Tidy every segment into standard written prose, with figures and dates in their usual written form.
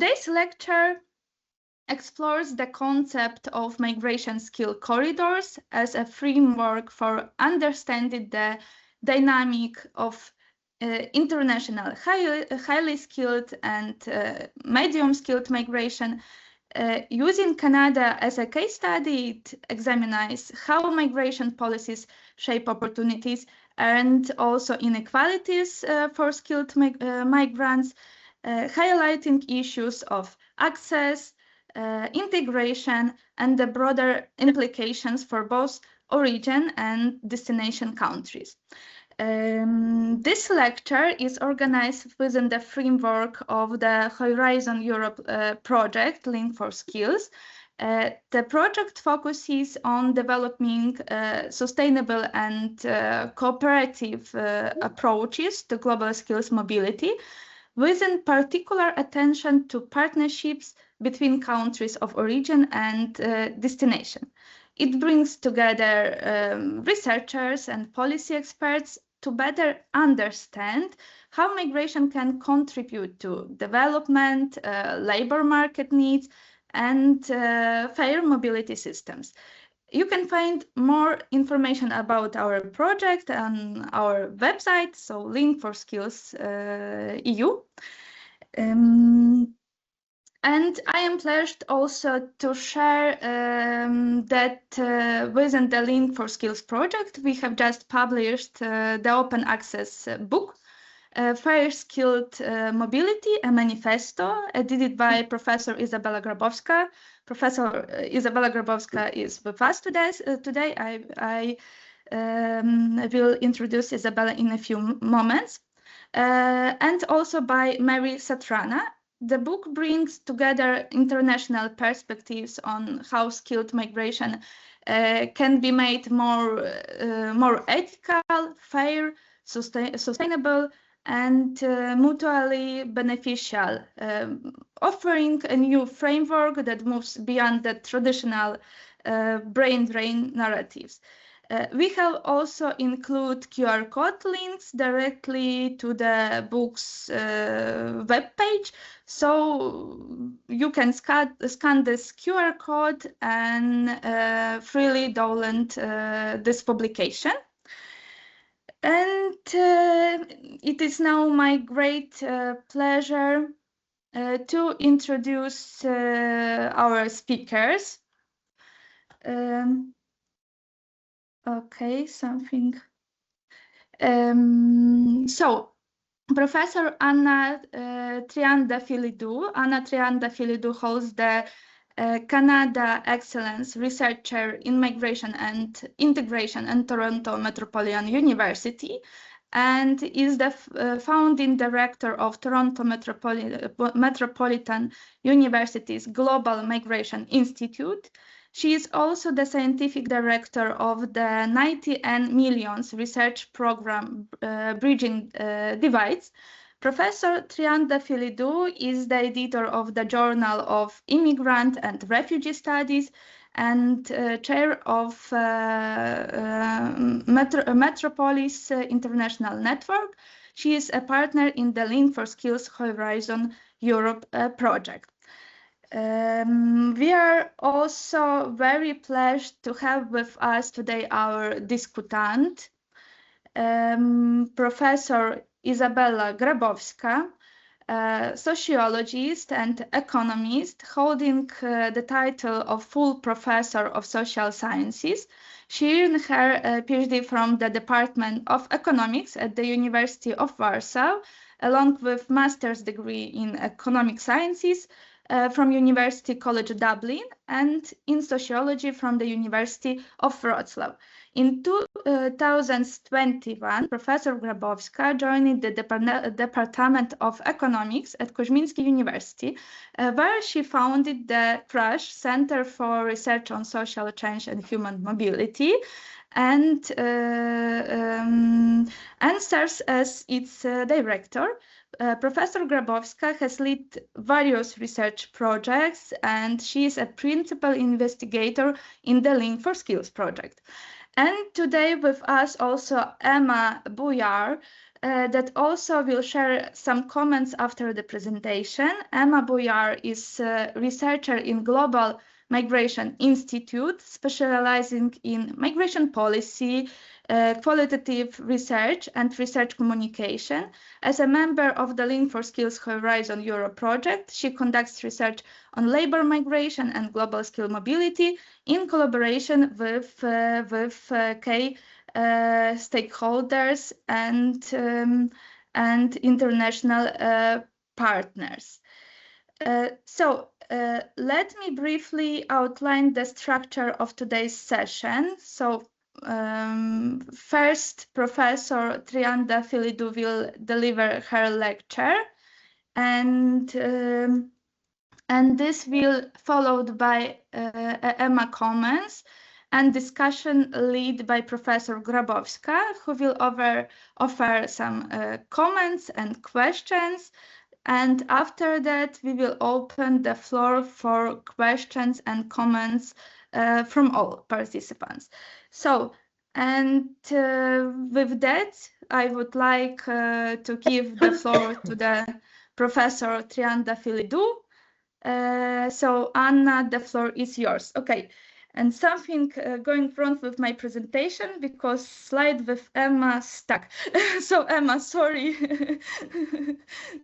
Today's lecture explores the concept of migration skill corridors as a framework for understanding the dynamic of international highly skilled and medium skilled migration. Using Canada as a case study, it examines how migration policies shape opportunities and also inequalities for skilled migrants, highlighting issues of access, integration, and the broader implications for both origin and destination countries. This lecture is organized within the framework of the Horizon Europe project, Link for Skills. The project focuses on developing sustainable and cooperative approaches to global skills mobility, with in particular attention to partnerships between countries of origin and destination. It brings together researchers and policy experts to better understand how migration can contribute to development, labor market needs, and fair mobility systems. You can find more information about our project on our website, so Link for Skills EU. And I am pleased also to share that within the Link for Skills project, we have just published the open access book, Fair Skilled Mobility, a manifesto, edited by Professor Izabela Grabowska. Professor Izabela Grabowska is with us today. I will introduce Izabela in a few moments. And also by Mary Satrana. The book brings together international perspectives on how skilled migration can be made more ethical, fair, sustainable, and mutually beneficial, offering a new framework that moves beyond the traditional brain drain narratives. We have also include QR code links directly to the book's webpage, so you can scan this QR code and freely download this publication. And it is now my great pleasure to introduce our speakers. Okay, something. So, Professor Anna Triandafyllidou. Anna Triandafyllidou holds the Canada Excellence Researcher in Migration and Integration at Toronto Metropolitan University, and is the founding director of Toronto Metropolitan University's Global Migration Institute. She is also the scientific director of the 90N Millions research program Bridging Divides. Professor Triandafyllidou is the editor of the Journal of Immigrant and Refugee Studies and chair of Metropolis International Network. She is a partner in the Link for Skills Horizon Europe project. We are also very pleased to have with us today our discutant, Professor Izabela Grabowska, sociologist and economist, holding the title of full professor of social sciences. She earned her PhD from the Department of Economics at the University of Warsaw, along with master's degree in economic sciences from University College Dublin and in sociology from the University of Wrocław. In 2021, Professor Grabowska joined the Department of Economics at Koźmiński University, where she founded the CRUSH Center for Research on Social Change and Human Mobility, and serves as its director. Professor Grabowska has led various research projects, and she is a principal investigator in the Link for Skills project. And today with us also Emma Bouillard, that also will share some comments after the presentation. Emma Boyar is a researcher in Global Migration Institute, specializing in migration policy, qualitative research and research communication. As a member of the Link for Skills Horizon Europe project, she conducts research on labor migration and global skill mobility in collaboration with key stakeholders and international partners. Let me briefly outline the structure of today's session. First, Professor Triandafyllidou will deliver her lecture, and this will followed by Emma comments and discussion led by Professor Grabowska, who will offer some comments and questions. And after that, we will open the floor for questions and comments from all participants. With that, I would like to give the floor to the Professor Triandafyllidou. Anna, the floor is yours. Okay. And something going wrong with my presentation because slide with Emma stuck. So Emma, sorry.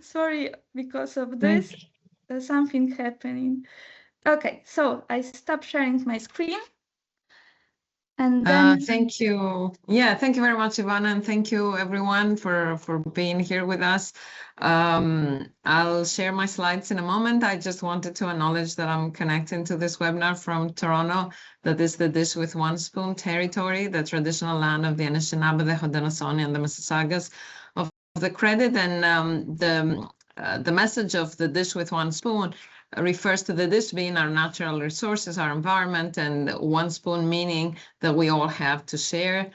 Sorry because of this. Something happening. Okay, so I stop sharing my screen. And then thank you. Yeah, thank you very much, Ivana, and thank you everyone for being here with us. I'll share my slides in a moment. I just wanted to acknowledge that I'm connecting to this webinar from Toronto, that is the Dish with One Spoon territory, the traditional land of the Anishinaabe, the Haudenosaunee, and the Mississaugas of the Credit. And the message of the Dish with One Spoon refers to the dish being our natural resources, our environment, and one spoon meaning that we all have to share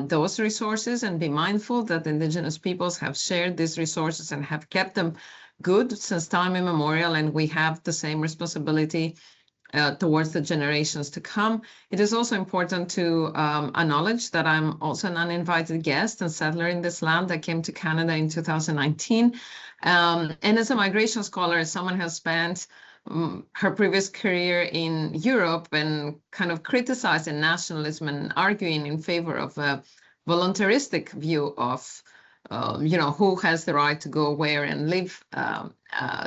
those resources and be mindful that Indigenous peoples have shared these resources and have kept them good since time immemorial, and we have the same responsibility towards the generations to come. It is also important to acknowledge that I'm also an uninvited guest and settler in this land that came to Canada in 2019. And as a migration scholar, someone has spent her previous career in Europe and kind of criticizing nationalism and arguing in favor of a voluntaristic view of who has the right to go where and live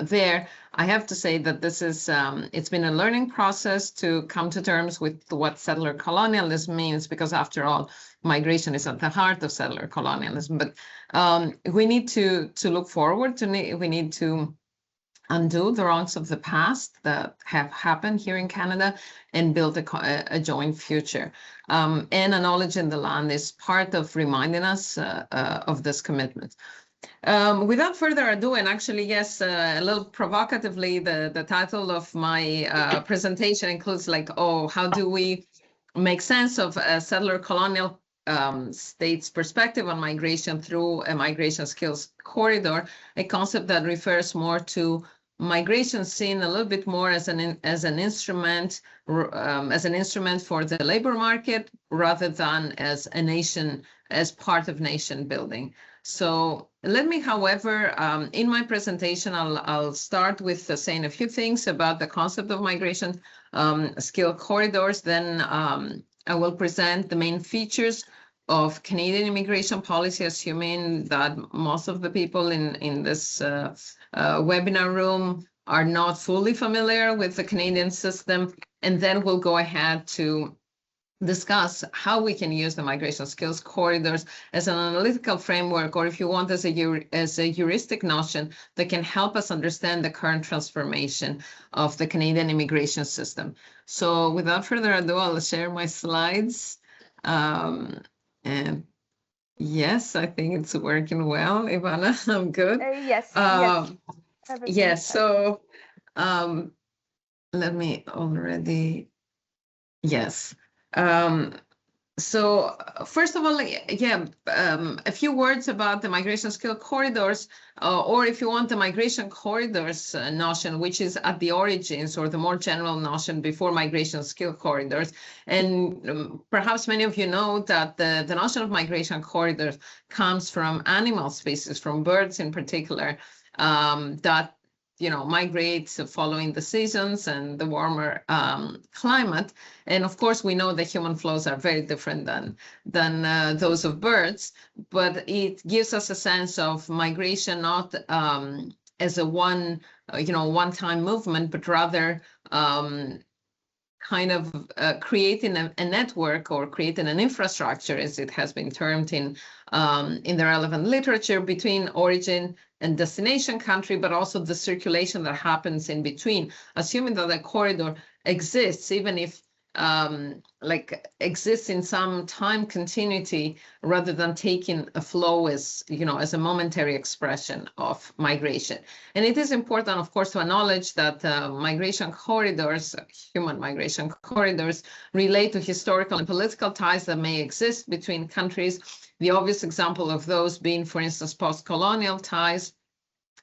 there. I have to say that this is, it's been a learning process to come to terms with what settler colonialism means, because after all, migration is at the heart of settler colonialism. But we need to look forward, we need to undo the wrongs of the past that have happened here in Canada and build a joint future. And acknowledging the land is part of reminding us of this commitment. Without further ado, and actually, yes, a little provocatively, the title of my presentation includes like, oh, how do we make sense of a settler colonial state's perspective on migration through a migration skills corridor, a concept that refers more to migration seen a little bit more as an instrument for the labor market rather than as a nation, as part of nation building. So let me, however, in my presentation, I'll start with saying a few things about the concept of migration skill corridors. Then I will present the main features of Canadian immigration policy, assuming that most of the people in this webinar room are not fully familiar with the Canadian system. And then we'll go ahead to discuss how we can use the migration skills corridors as an analytical framework, or if you want, as a heuristic notion that can help us understand the current transformation of the Canadian immigration system. So without further ado, I'll share my slides. And yes, I think it's working well, Ivana. I'm good. Yes. Yes. So let me already. Yes. So first of all, yeah, a few words about the migration skill corridors, or if you want the migration corridors notion, which is at the origins or the more general notion before migration skill corridors. And perhaps many of you know that the notion of migration corridors comes from animal species, from birds in particular, that migrate following the seasons and the warmer climate. And of course, we know the human flows are very different than those of birds, but it gives us a sense of migration not as a one-time movement, but rather kind of creating a network or creating an infrastructure, as it has been termed in the relevant literature, between origin and destination country, but also the circulation that happens in between, assuming that a corridor exists, even if exists in some time continuity, rather than taking a flow as a momentary expression of migration. And it is important, of course, to acknowledge that migration corridors, human migration corridors, relate to historical and political ties that may exist between countries. The obvious example of those being, for instance, post-colonial ties.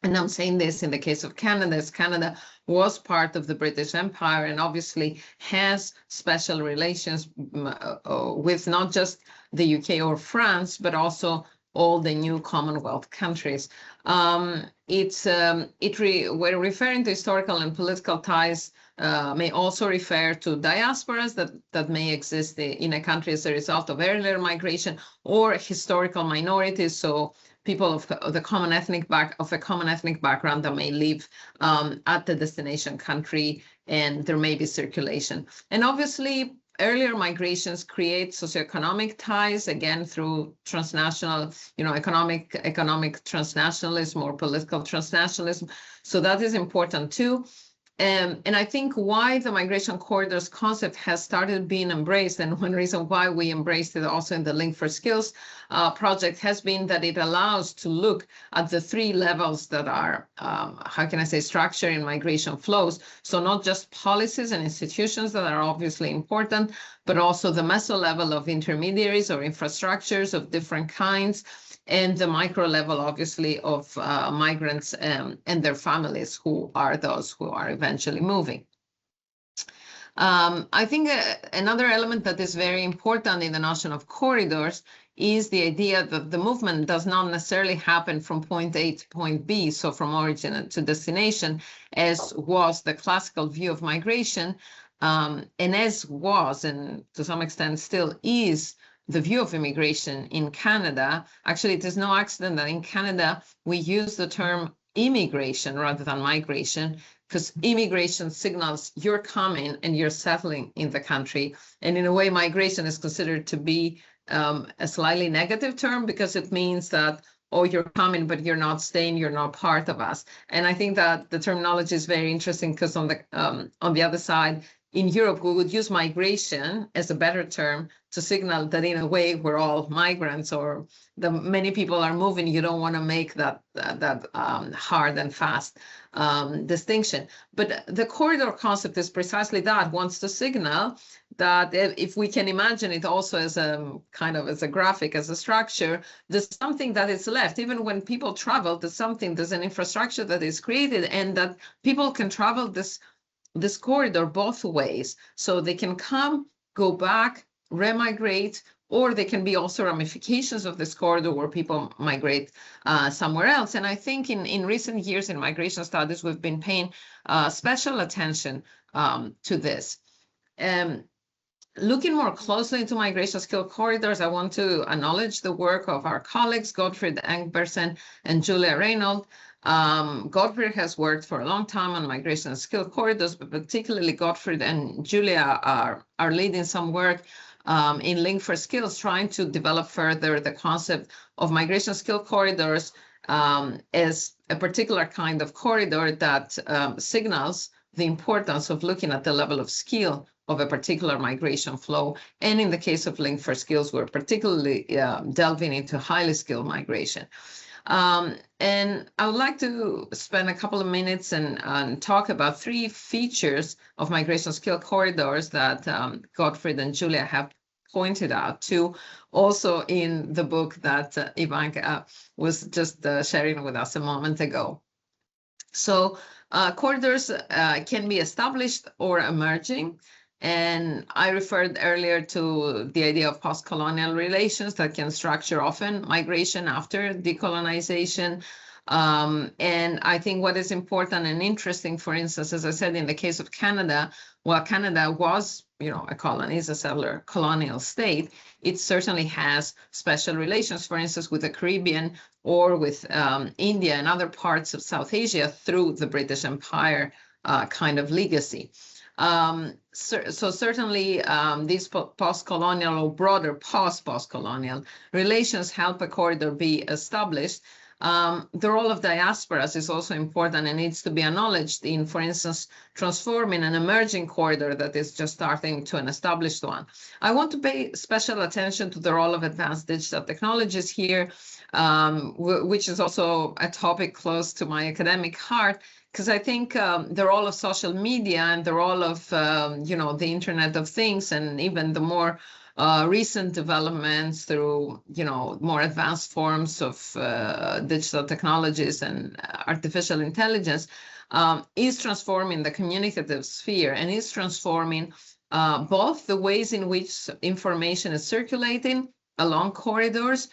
And I'm saying this in the case of Canada, as Canada was part of the British Empire and obviously has special relations with not just the UK or France, but also all the new Commonwealth countries. We're referring to historical and political ties, may also refer to diasporas that may exist in a country as a result of earlier migration, or historical minorities, so people of a common ethnic background that may live at the destination country, and there may be circulation. And obviously, earlier migrations create socioeconomic ties, again, through transnational, economic transnationalism or political transnationalism. So that is important too. And I think why the migration corridors concept has started being embraced, and one reason why we embraced it also in the Link for Skills project, has been that it allows to look at the three levels that are, structure in migration flows. So not just policies and institutions that are obviously important, but also the meso level of intermediaries or infrastructures of different kinds, and the micro level, obviously, of migrants and their families, who are those who are eventually moving. I think another element that is very important in the notion of corridors is the idea that the movement does not necessarily happen from point A to point B, so from origin to destination, as was the classical view of migration, and as was, and to some extent still is, the view of immigration in Canada. Actually, it is no accident that in Canada we use the term immigration rather than migration, because immigration signals you're coming and you're settling in the country. And in a way, migration is considered to be a slightly negative term, because it means that, oh, you're coming, but you're not staying, you're not part of us. And I think that the terminology is very interesting, because on the other side, in Europe, we would use migration as a better term to signal that in a way we're all migrants, or the many people are moving. You don't want to make that hard and fast distinction. But the corridor concept is precisely that, wants to signal that if we can imagine it also as a kind of as a graphic, as a structure, there's something that is left. Even when people travel, there's an infrastructure that is created, and that people can travel this corridor both ways. So they can come, go back, remigrate, or they can be also ramifications of this corridor where people migrate somewhere else. And I think in recent years in migration studies, we've been paying special attention to this. Looking more closely into migration skill corridors, I want to acknowledge the work of our colleagues, Gottfried Engbersen and Julia Reynold. Gottfried has worked for a long time on migration and skill corridors, but particularly Gottfried and Julia are leading some work in Link for Skills, trying to develop further the concept of migration skill corridors as a particular kind of corridor that signals the importance of looking at the level of skill of a particular migration flow. And in the case of Link for Skills, we're particularly delving into highly skilled migration. And I would like to spend a couple of minutes and talk about three features of migration skill corridors that Gottfried and Julia have pointed out to, also in the book that Ivanka was just sharing with us a moment ago. So corridors can be established or emerging. And I referred earlier to the idea of post-colonial relations that can structure often migration after decolonization. And I think what is important and interesting, for instance, as I said, in the case of Canada, while Canada was, a colony, is a settler colonial state, it certainly has special relations, for instance, with the Caribbean or with India and other parts of South Asia through the British Empire kind of legacy. So certainly these post-colonial or broader post-colonial relations help a corridor be established. The role of diasporas is also important and needs to be acknowledged in, for instance, transforming an emerging corridor that is just starting to an established one. I want to pay special attention to the role of advanced digital technologies here, which is also a topic close to my academic heart, because I think the role of social media and the role of, the Internet of Things, and even the more recent developments through, more advanced forms of digital technologies and artificial intelligence is transforming the communicative sphere and is transforming both the ways in which information is circulating along corridors,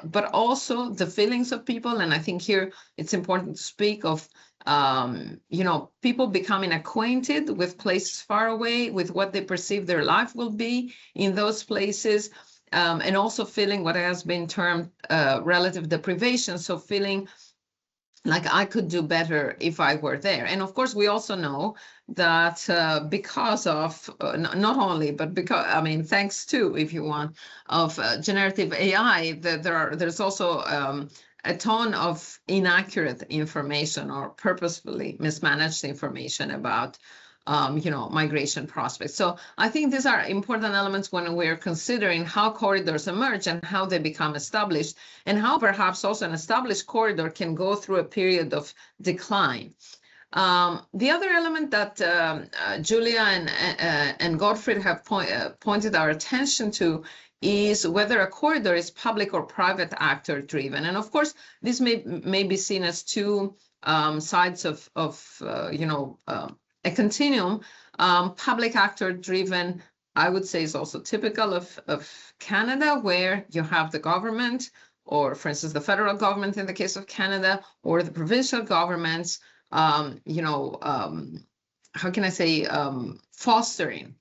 but also the feelings of people. And I think here it's important to speak of people becoming acquainted with places far away, with what they perceive their life will be in those places, and also feeling what has been termed relative deprivation. So feeling like I could do better if I were there. And of course, we also know that because of, not only, but because, thanks to, if you want, of generative AI, that there's also a ton of inaccurate information or purposefully mismanaged information about migration prospects. So I think these are important elements when we're considering how corridors emerge and how they become established, and how perhaps also an established corridor can go through a period of decline. The other element that Julia and Gottfried have pointed our attention to is whether a corridor is public or private actor driven. And of course, this may be seen as two sides of a continuum. Public actor driven, I would say, is also typical of Canada, where you have the government, or for instance, the federal government in the case of Canada, or the provincial governments, how can I say, fostering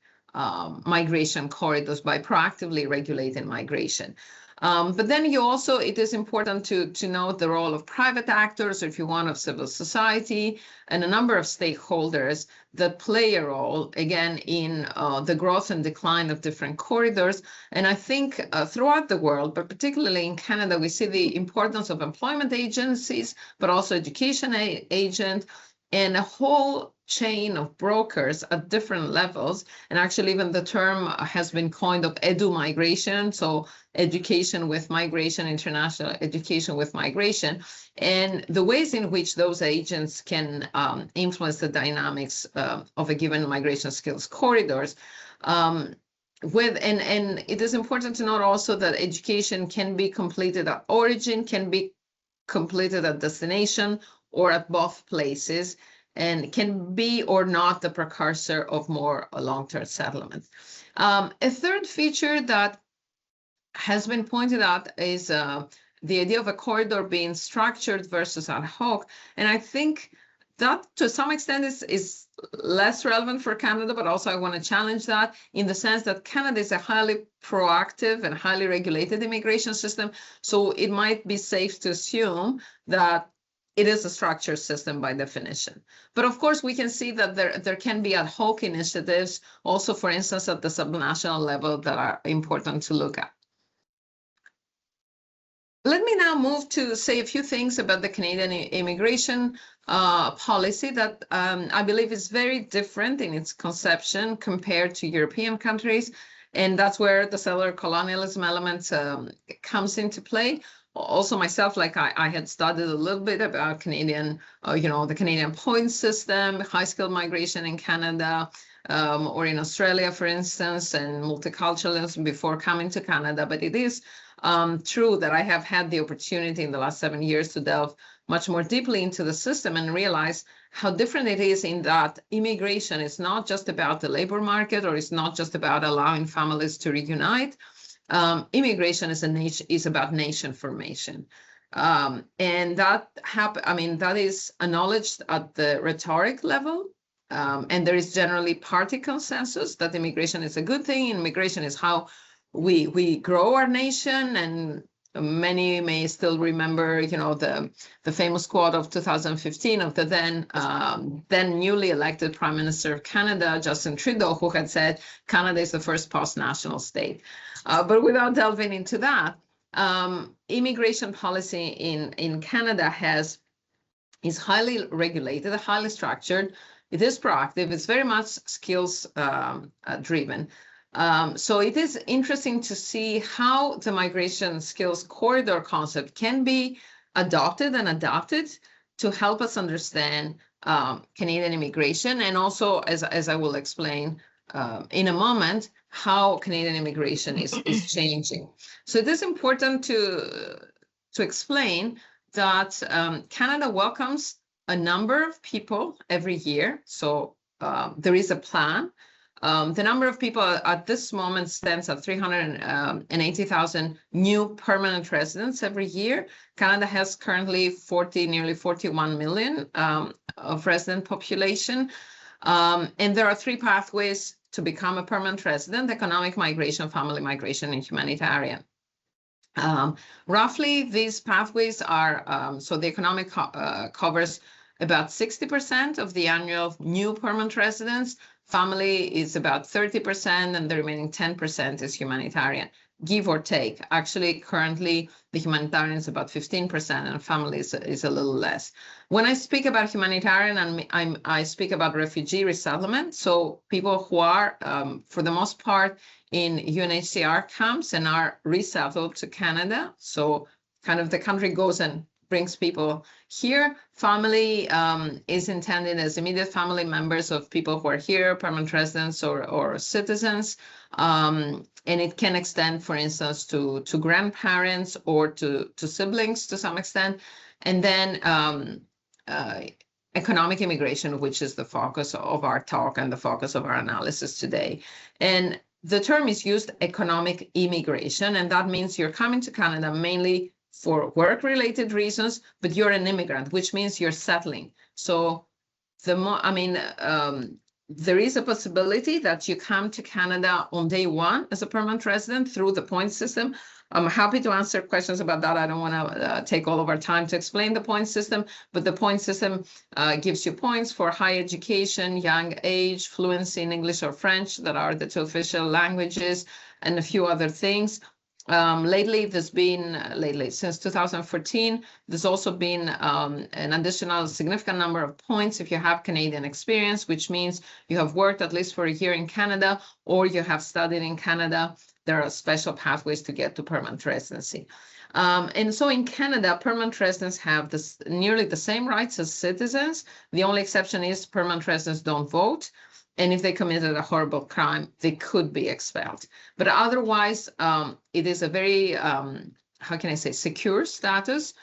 migration corridors by proactively regulating migration. But then it is important to note the role of private actors, or if you want, of civil society, and a number of stakeholders that play a role, again, in the growth and decline of different corridors. And I think throughout the world, but particularly in Canada, we see the importance of employment agencies, but also education agents, and a whole chain of brokers at different levels. And actually, even the term has been coined of edu-migration, so education with migration, international education with migration, and the ways in which those agents can influence the dynamics of a given migration skills corridors. And it is important to note also that education can be completed at origin, can be completed at destination, or at both places, and can be or not the precursor of more long-term settlement. A third feature that has been pointed out is the idea of a corridor being structured versus ad hoc. And I think that to some extent is less relevant for Canada, but also I want to challenge that in the sense that Canada is a highly proactive and highly regulated immigration system. So it might be safe to assume that it is a structured system by definition. But of course, we can see that there can be ad hoc initiatives also, for instance, at the subnational level that are important to look at. Let me now move to say a few things about the Canadian immigration policy that I believe is very different in its conception compared to European countries. And that's where the settler colonialism element comes into play. Also myself, like I had studied a little bit about Canadian, the Canadian point system, high-skilled migration in Canada, or in Australia, for instance, and multiculturalism before coming to Canada. But it is true that I have had the opportunity in the last 7 years to delve much more deeply into the system and realize how different it is in that immigration is not just about the labor market, or it's not just about allowing families to reunite. Immigration is about nation formation. And that that is acknowledged at the rhetoric level. And there is generally party consensus that immigration is a good thing. Immigration is how we grow our nation. And many may still remember, the famous quote of 2015 of the then newly elected Prime Minister of Canada, Justin Trudeau, who had said Canada is the first post-national state. But without delving into that, immigration policy in Canada is highly regulated, highly structured. It is proactive. It's very much skills driven. So it is interesting to see how the migration skills corridor concept can be adopted and adapted to help us understand Canadian immigration, and also, as I will explain in a moment, how Canadian immigration is changing. So it is important to explain that Canada welcomes a number of people every year. So there is a plan. The number of people at this moment stands at 380,000 new permanent residents every year. Canada has currently nearly 41 million of resident population. And there are 3 pathways to become a permanent resident: economic migration, family migration, and humanitarian. Roughly, these pathways are, so the economic covers about 60% of the annual new permanent residents. Family is about 30%, and the remaining 10% is humanitarian, give or take. Actually, currently, the humanitarian is about 15%, and family is a little less. When I speak about humanitarian, I speak about refugee resettlement, so people who are, for the most part, in UNHCR camps and are resettled to Canada. So kind of the country goes and brings people here. Family is intended as immediate family members of people who are here, permanent residents or citizens. And it can extend, for instance, to grandparents or to siblings to some extent. And then economic immigration, which is the focus of our talk and the focus of our analysis today. And the term is used, economic immigration, and that means you're coming to Canada mainly for work-related reasons, but you're an immigrant, which means you're settling. So there is a possibility that you come to Canada on day one as a permanent resident through the point system. I'm happy to answer questions about that. I don't want to take all of our time to explain the point system, but the point system gives you points for high education, young age, fluency in English or French, that are the 2 official languages, and a few other things. Lately, since 2014, there's also been an additional significant number of points if you have Canadian experience, which means you have worked at least for a year in Canada, or you have studied in Canada. There are special pathways to get to permanent residency. And so in Canada, permanent residents have nearly the same rights as citizens. The only exception is permanent residents don't vote. And if they committed a horrible crime, they could be expelled. But otherwise, it is a very, secure status.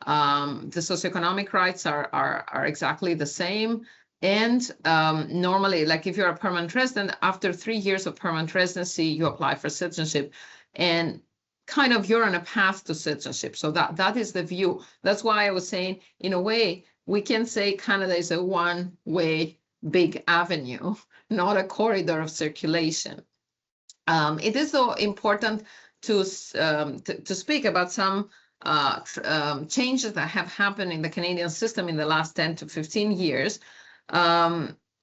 The socioeconomic rights are exactly the same. And normally, like if you're a permanent resident, after 3 years of permanent residency, you apply for citizenship. And kind of you're on a path to citizenship. So that is the view. That's why I was saying, in a way, we can say Canada is a one-way big avenue, not a corridor of circulation. It is so important to speak about some changes that have happened in the Canadian system in the last 10 to 15 years,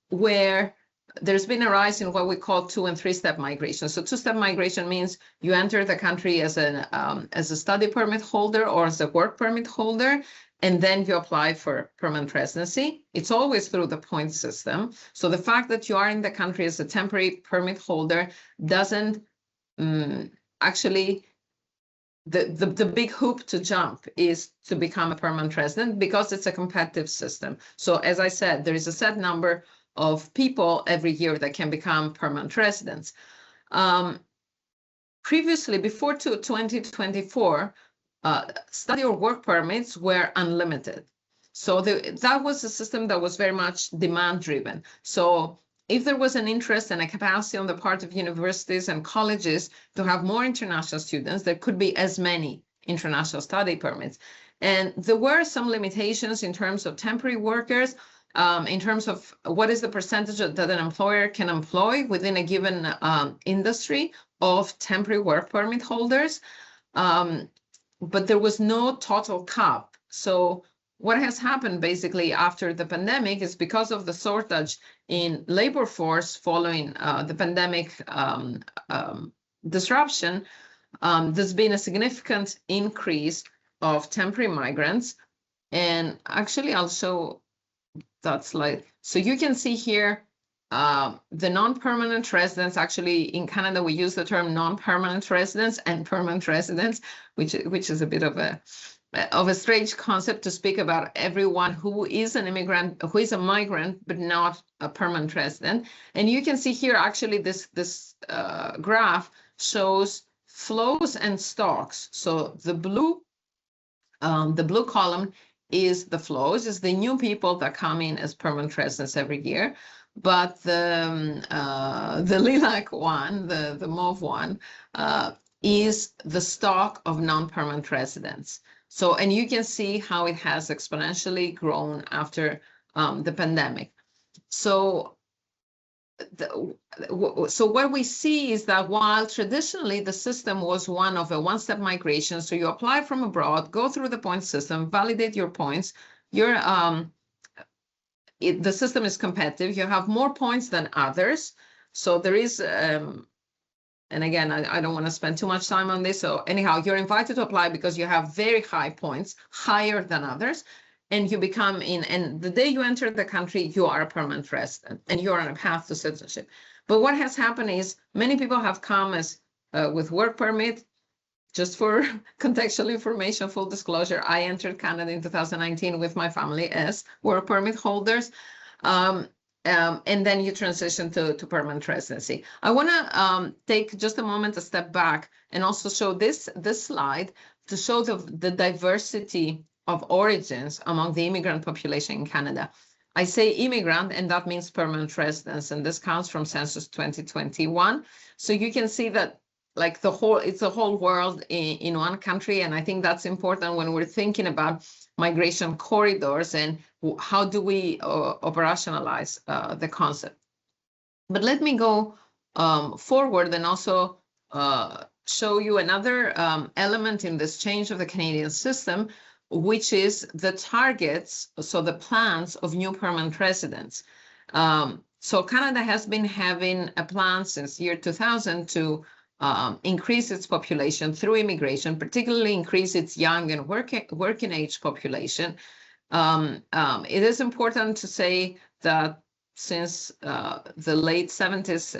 where there's been a rise in what we call 2- and 3-step migration. So 2-step migration means you enter the country as a study permit holder or as a work permit holder, and then you apply for permanent residency. It's always through the point system. So the fact that you are in the country as a temporary permit holder doesn't actually, the big hoop to jump is to become a permanent resident, because it's a competitive system. So as I said, there is a set number of people every year that can become permanent residents. Previously, before 2024, study or work permits were unlimited. So that was a system that was very much demand-driven. So if there was an interest and a capacity on the part of universities and colleges to have more international students, there could be as many international study permits. And there were some limitations in terms of temporary workers, in terms of what is the percentage that an employer can employ within a given industry of temporary work permit holders. But there was no total cap. So what has happened basically after the pandemic is because of the shortage in labor force following the pandemic disruption, there's been a significant increase of temporary migrants. And actually I'll show that slide. So you can see here the non-permanent residents. Actually in Canada we use the term non-permanent residents and permanent residents, which is a bit of a strange concept to speak about everyone who is an immigrant, who is a migrant, but not a permanent resident. And you can see here, actually, this graph shows flows and stocks. So the blue column is the flows, is the new people that come in as permanent residents every year. But the lilac one, the mauve one, is the stock of non-permanent residents. So, and you can see how it has exponentially grown after the pandemic. So, so what we see is that while traditionally the system was one of a one-step migration, so you apply from abroad, go through the point system, validate your points, the system is competitive, you have more points than others. So there is, and again, I don't want to spend too much time on this. So anyhow, you're invited to apply because you have very high points, higher than others, and you become and the day you enter the country, you are a permanent resident and you're on a path to citizenship. But what has happened is many people have come as with work permit. Just for contextual information, full disclosure, I entered Canada in 2019 with my family as work permit holders. And then you transition to permanent residency. I want to take just a moment, a step back, and also show this slide to show the diversity of origins among the immigrant population in Canada. I say immigrant, and that means permanent residents, and this comes from Census 2021. So you can see that like it's the whole world in one country, and I think that's important when we're thinking about migration corridors and how do we operationalize the concept. But let me go forward and also show you another element in this change of the Canadian system, which is the targets, so the plans of new permanent residents. So Canada has been having a plan since year 2000 to increase its population through immigration, particularly increase its young and working age population. It is important to say that since the late 70s,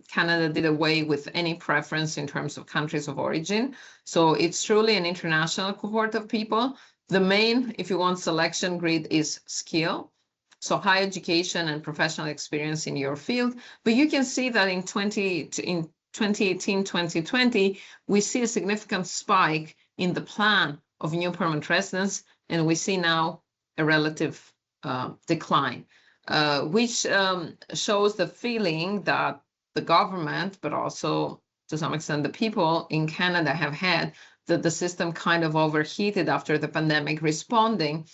Canada did away with any preference in terms of countries of origin. So it's truly an international cohort of people. The main, if you want, selection grid is skill. So high education and professional experience in your field. But you can see that in 2018, 2020, we see a significant spike in the plan of new permanent residents, and we see now a relative decline, which shows the feeling that the government, but also to some extent the people in Canada have had, that the system kind of overheated after the pandemic, responding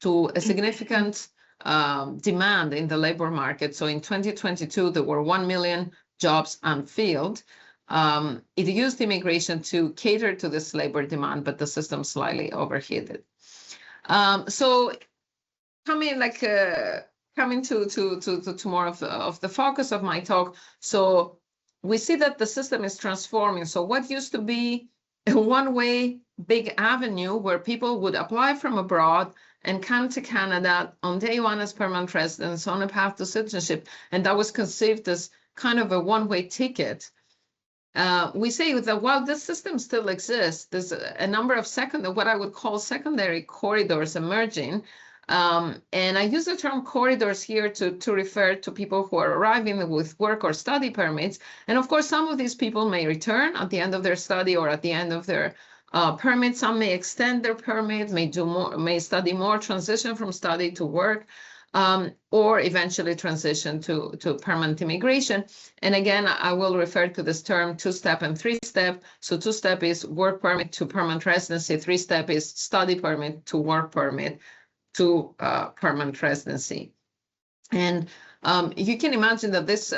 to a significant demand in the labor market. So in 2022, there were 1 million jobs unfilled. It used immigration to cater to this labor demand, but the system slightly overheated. So coming to more of the focus of my talk. So we see that the system is transforming. So what used to be a one-way big avenue where people would apply from abroad and come to Canada on day one as permanent residents on a path to citizenship, and that was conceived as kind of a one-way ticket. We say that while this system still exists, there's a number of what I would call secondary corridors emerging, And I use the term corridors here to refer to people who are arriving with work or study permits. And of course, some of these people may return at the end of their study or at the end of their permit. Some may extend their permit, may study more, transition from study to work, or eventually transition to permanent immigration. And again, I will refer to this term two-step and three-step. So two-step is work permit to permanent residency. Three-step is study permit to work permit to permanent residency. And you can imagine that this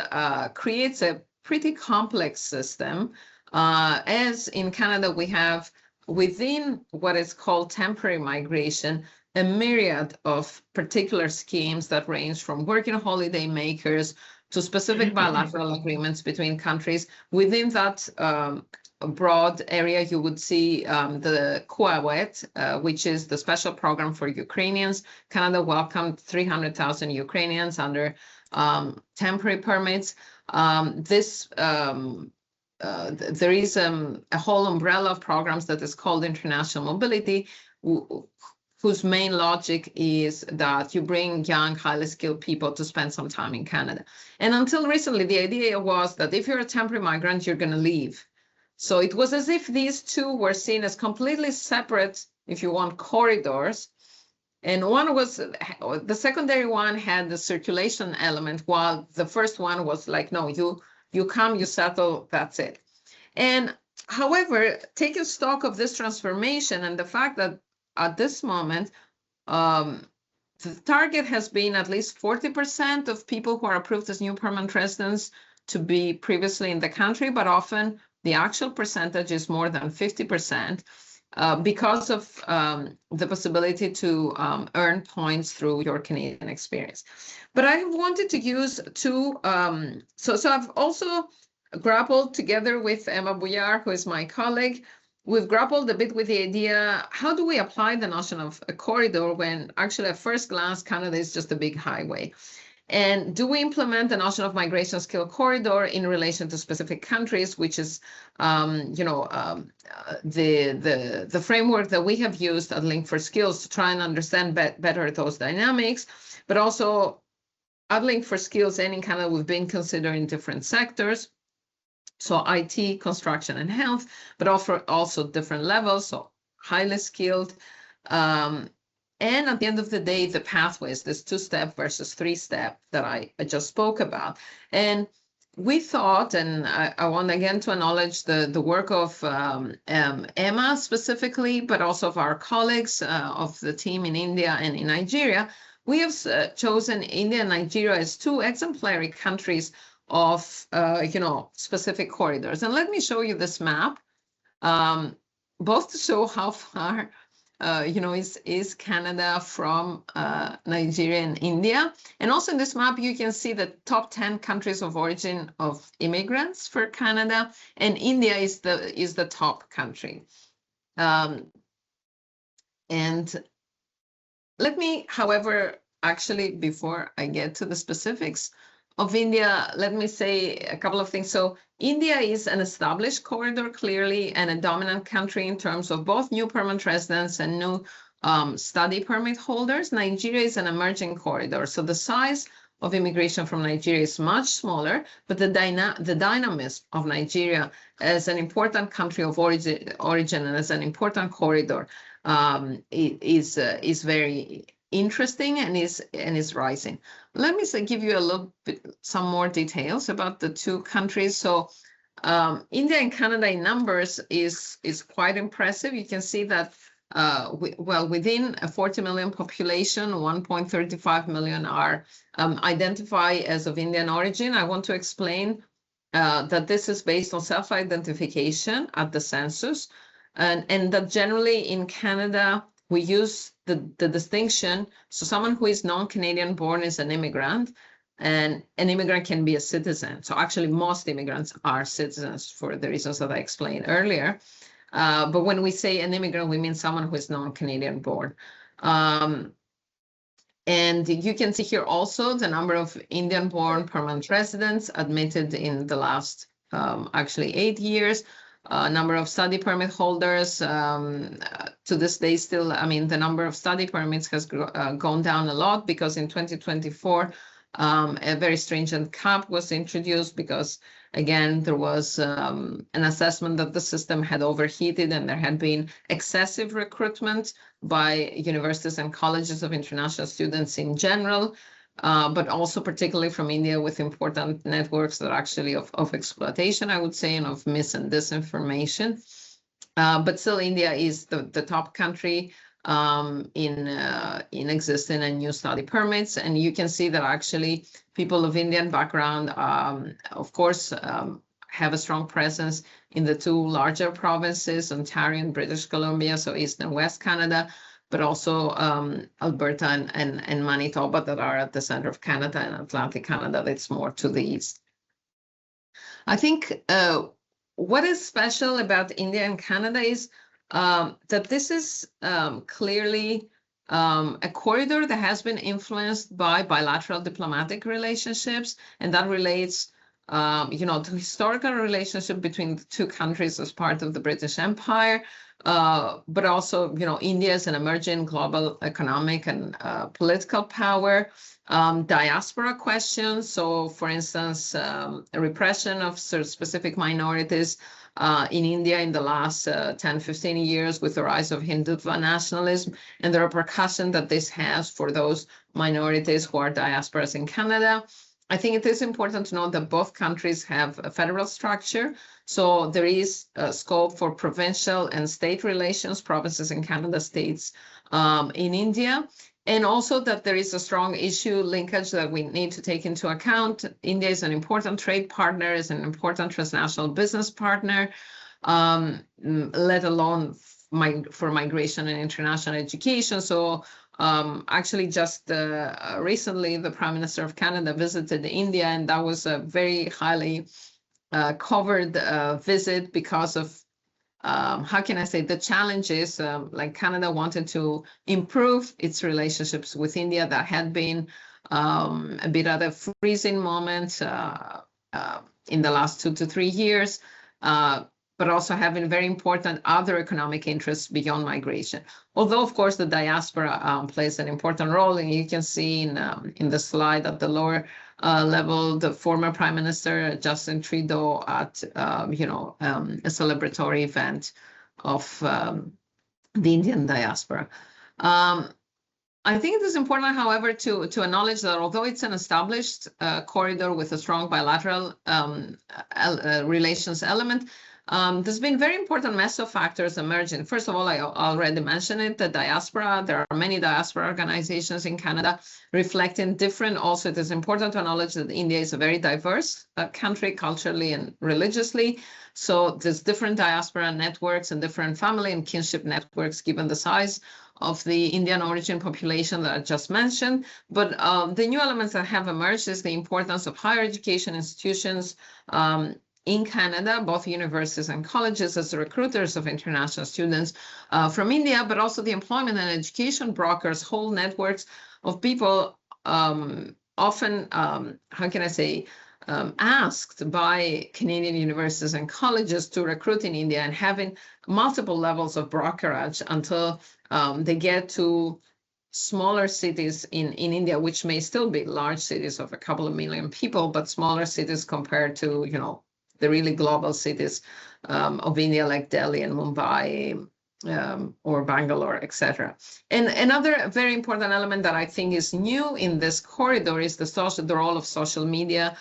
creates a pretty complex system. As in Canada, we have within what is called temporary migration, a myriad of particular schemes that range from working holiday makers to specific bilateral agreements between countries. Within that broad area, you would see the QAWET, which is the special program for Ukrainians. Canada welcomed 300,000 Ukrainians under temporary permits. There is a whole umbrella of programs that is called international mobility, whose main logic is that you bring young, highly skilled people to spend some time in Canada. And until recently, the idea was that if you're a temporary migrant, you're going to leave. So it was as if these two were seen as completely separate, if you want, corridors. And one was, the secondary one had the circulation element, while the first one was like, no, you come, you settle, that's it. And however, taking stock of this transformation and the fact that at this moment, the target has been at least 40% of people who are approved as new permanent residents to be previously in the country, but often the actual percentage is more than 50% because of the possibility to earn points through your Canadian experience. But I wanted to use two, so I've also grappled together with Emma Bouillard, who is my colleague. We've grappled a bit with the idea, how do we apply the notion of a corridor when actually at first glance, Canada is just a big highway? And do we implement the notion of migration skill corridor in relation to specific countries, which is, the framework that we have used at Link4Skills to try and understand better those dynamics, but also at Link4Skills and in Canada, we've been considering different sectors. So IT, construction, and health, but also different levels, so highly skilled. And at the end of the day, the pathways, this two-step versus three-step that I just spoke about. And we thought, and I want again to acknowledge the work of Emma specifically, but also of our colleagues of the team in India and in Nigeria. We have chosen India and Nigeria as two exemplary countries of specific corridors. And let me show you this map, both to show how far is Canada from Nigeria and India. And also in this map, you can see the top 10 countries of origin of immigrants for Canada, and India is the top country. And let me, however, actually, before I get to the specifics of India, let me say a couple of things. So India is an established corridor, clearly, and a dominant country in terms of both new permanent residents and new study permit holders. Nigeria is an emerging corridor. So the size of immigration from Nigeria is much smaller, but the dynamism of Nigeria as an important country of origin and as an important corridor is very interesting and is rising. Let me give you a little bit, some more details about the two countries. So India and Canada in numbers is quite impressive. You can see that, within a 40 million population, 1.35 million are identified as of Indian origin. I want to explain that this is based on self-identification at the census, and that generally in Canada, we use the distinction. So someone who is non-Canadian born is an immigrant, and an immigrant can be a citizen. So actually most immigrants are citizens for the reasons that I explained earlier. But when we say an immigrant, we mean someone who is non-Canadian born. And you can see here also the number of Indian-born permanent residents admitted in the last actually 8 years. Number of study permit holders, to this day still, I mean, the number of study permits has gone down a lot, because in 2024, a very stringent cap was introduced because, again, there was an assessment that the system had overheated and there had been excessive recruitment by universities and colleges of international students in general, but also particularly from India, with important networks that are actually of exploitation, I would say, and of mis and disinformation. But still, India is the top country in existing and new study permits. And you can see that actually people of Indian background, of course, have a strong presence in the two larger provinces, Ontario and British Columbia, so East and West Canada, but also Alberta and Manitoba, that are at the center of Canada, and Atlantic Canada, that's more to the east. I think what is special about India and Canada is that this is clearly a corridor that has been influenced by bilateral diplomatic relationships, and that relates, to historical relationship between the two countries as part of the British Empire, but also, India is an emerging global economic and political power. Diaspora questions, so for instance, repression of specific minorities in India in the last 10-15 years with the rise of Hindutva nationalism, and the repercussion that this has for those minorities who are diasporas in Canada. I think it is important to note that both countries have a federal structure, so there is a scope for provincial and state relations, provinces in Canada, states in India. And also that there is a strong issue linkage that we need to take into account. India is an important trade partner, is an important transnational business partner, let alone for migration and international education. So actually just recently, the Prime Minister of Canada visited India, and that was a very highly covered visit because of how can I say, the challenges, like Canada wanted to improve its relationships with India that had been a bit at a freezing moment in the last 2 to 3 years, but also having very important other economic interests beyond migration. Although, of course, the diaspora plays an important role, and you can see in the slide at the lower level, the former Prime Minister Justin Trudeau at a celebratory event of the Indian diaspora. I think it is important, however, to acknowledge that although it's an established corridor with a strong bilateral relations element, there's been very important meso factors emerging. First of all, I already mentioned it, the diaspora. There are many diaspora organizations in Canada reflecting different. Also, it is important to acknowledge that India is a very diverse country culturally and religiously. So there's different diaspora networks and different family and kinship networks given the size of the Indian origin population that I just mentioned. But the new elements that have emerged is the importance of higher education institutions in Canada, both universities and colleges, as the recruiters of international students from India, but also the employment and education brokers, whole networks of people often, how can I say, asked by Canadian universities and colleges to recruit in India, and having multiple levels of brokerage until they get to smaller cities in India, which may still be large cities of a couple of million people, but smaller cities compared to, the really global cities of India, like Delhi and Mumbai, or Bangalore, etc. And another very important element that I think is new in this corridor is the role of social media,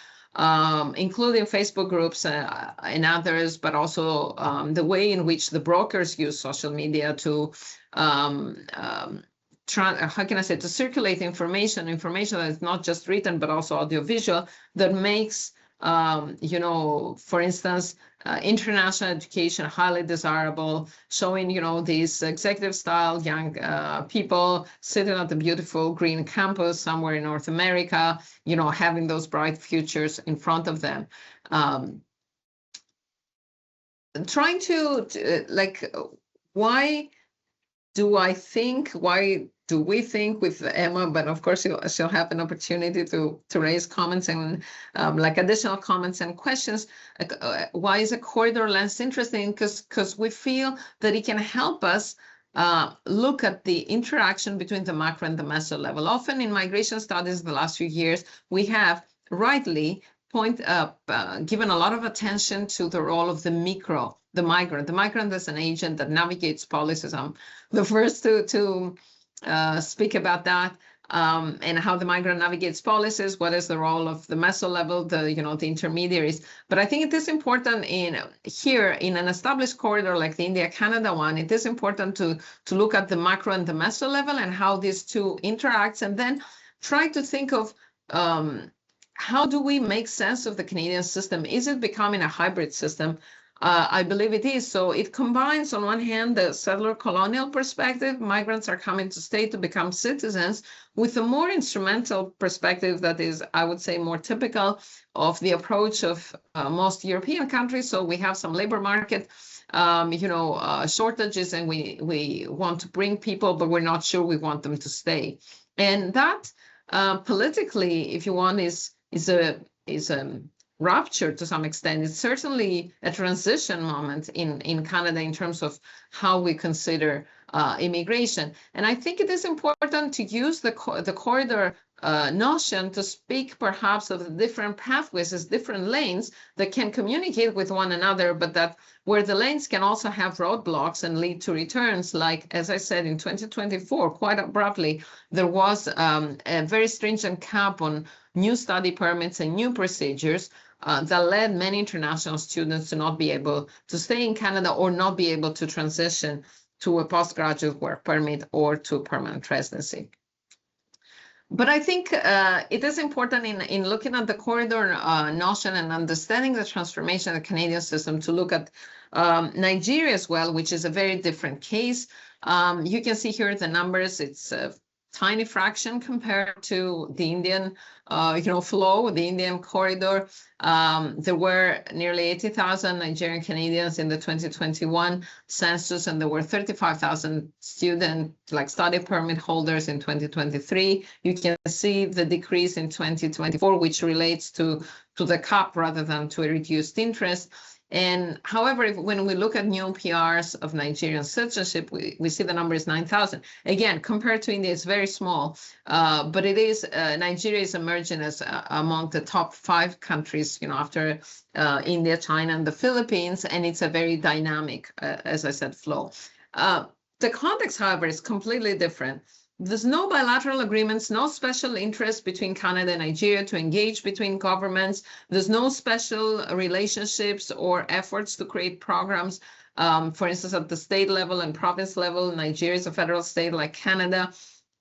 including Facebook groups and others, but also the way in which the brokers use social media to how can I say, to circulate information that is not just written, but also audiovisual, that makes for instance, international education highly desirable, showing, these executive style young people sitting at the beautiful green campus somewhere in North America, having those bright futures in front of them. Trying to why do we think with Emma, but of course she'll have an opportunity to raise comments and additional comments and questions. Why is a corridor lens interesting? Because we feel that it can help us look at the interaction between the macro and the meso level. Often in migration studies the last few years, we have rightly given a lot of attention to the role of the migrant. The migrant as an agent that navigates policies. I'm the first to speak about that. And how the migrant navigates policies, what is the role of the meso level, the intermediaries. But I think it is important here in an established corridor like the India-Canada one, it is important to look at the macro and the meso level and how these two interact, and then try to think of how do we make sense of the Canadian system? Is it becoming a hybrid system? I believe it is. So it combines, on one hand, the settler colonial perspective, migrants are coming to stay to become citizens, with a more instrumental perspective that is, I would say, more typical of the approach of most European countries. So we have some labor market, shortages, and we want to bring people, but we're not sure we want them to stay. And that politically, if you want, is a rupture to some extent. It's certainly a transition moment in Canada in terms of how we consider immigration. And I think it is important to use the corridor notion to speak perhaps of the different pathways as different lanes that can communicate with one another, but that where the lanes can also have roadblocks and lead to returns. Like, as I said, in 2024, quite abruptly, there was a very stringent cap on new study permits and new procedures that led many international students to not be able to stay in Canada or not be able to transition to a postgraduate work permit or to permanent residency. But I think it is important in looking at the corridor notion and understanding the transformation of the Canadian system to look at Nigeria as well, which is a very different case. You can see here the numbers. It's a tiny fraction compared to the Indian flow, the Indian corridor. There were nearly 80,000 Nigerian Canadians in the 2021 census, and there were 35,000 study permit holders in 2023. You can see the decrease in 2024, which relates to the cap rather than to a reduced interest. And however, when we look at new PRs of Nigerian citizenship, we see the number is 9,000. Again, compared to India, it's very small, but it is, Nigeria is emerging as among the top 5 countries, after India, China, and the Philippines, and it's a very dynamic, as I said, flow. The context, however, is completely different. There's no bilateral agreements, no special interest between Canada and Nigeria to engage between governments. There's no special relationships or efforts to create programs. For instance, at the state level and province level, Nigeria is a federal state like Canada,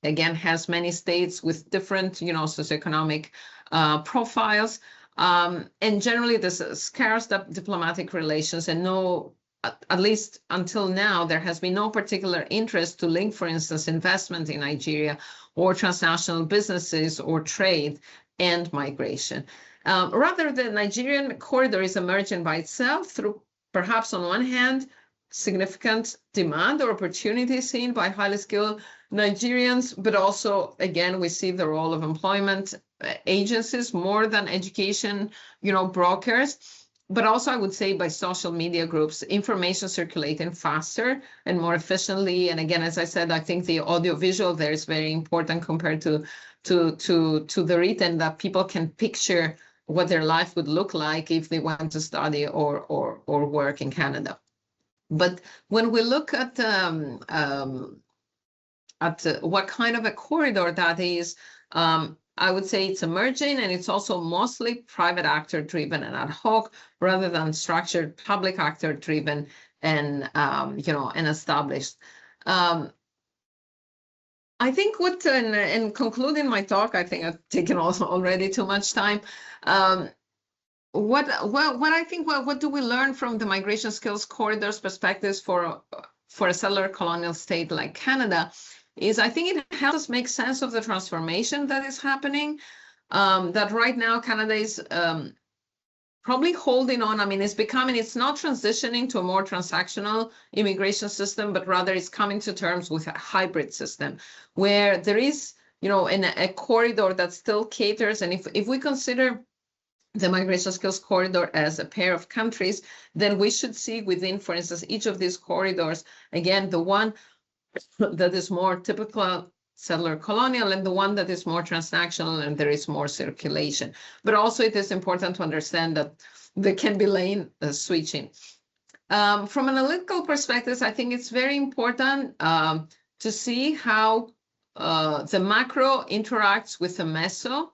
again, has many states with different, socioeconomic profiles. And generally, there's scarce diplomatic relations and no, at least until now, there has been no particular interest to link, for instance, investment in Nigeria or transnational businesses or trade and migration. Rather, the Nigerian corridor is emerging by itself through, perhaps on one hand, significant demand or opportunity seen by highly skilled Nigerians, but also, again, we see the role of employment agencies more than education, brokers. But also, I would say, by social media groups, information circulating faster and more efficiently. And again, as I said, I think the audiovisual there is very important compared to the written, that people can picture what their life would look like if they went to study or work in Canada. But when we look at what kind of a corridor that is, I would say it's emerging, and it's also mostly private actor driven and ad hoc rather than structured public actor driven and and established. I think in concluding my talk, I think I've taken also already too much time. What do we learn from the migration skills corridors perspectives for a settler colonial state like Canada? Is I think it helps us make sense of the transformation that is happening, that right now Canada is probably holding on. I mean, it's not transitioning to a more transactional immigration system, but rather it's coming to terms with a hybrid system where there is, a corridor that still caters. And if we consider the migration skills corridor as a pair of countries, then we should see within, for instance, each of these corridors, again, the one that is more typical settler colonial, and the one that is more transnational and there is more circulation. But also it is important to understand that there can be lane switching. From analytical perspectives, I think it's very important to see how the macro interacts with the meso,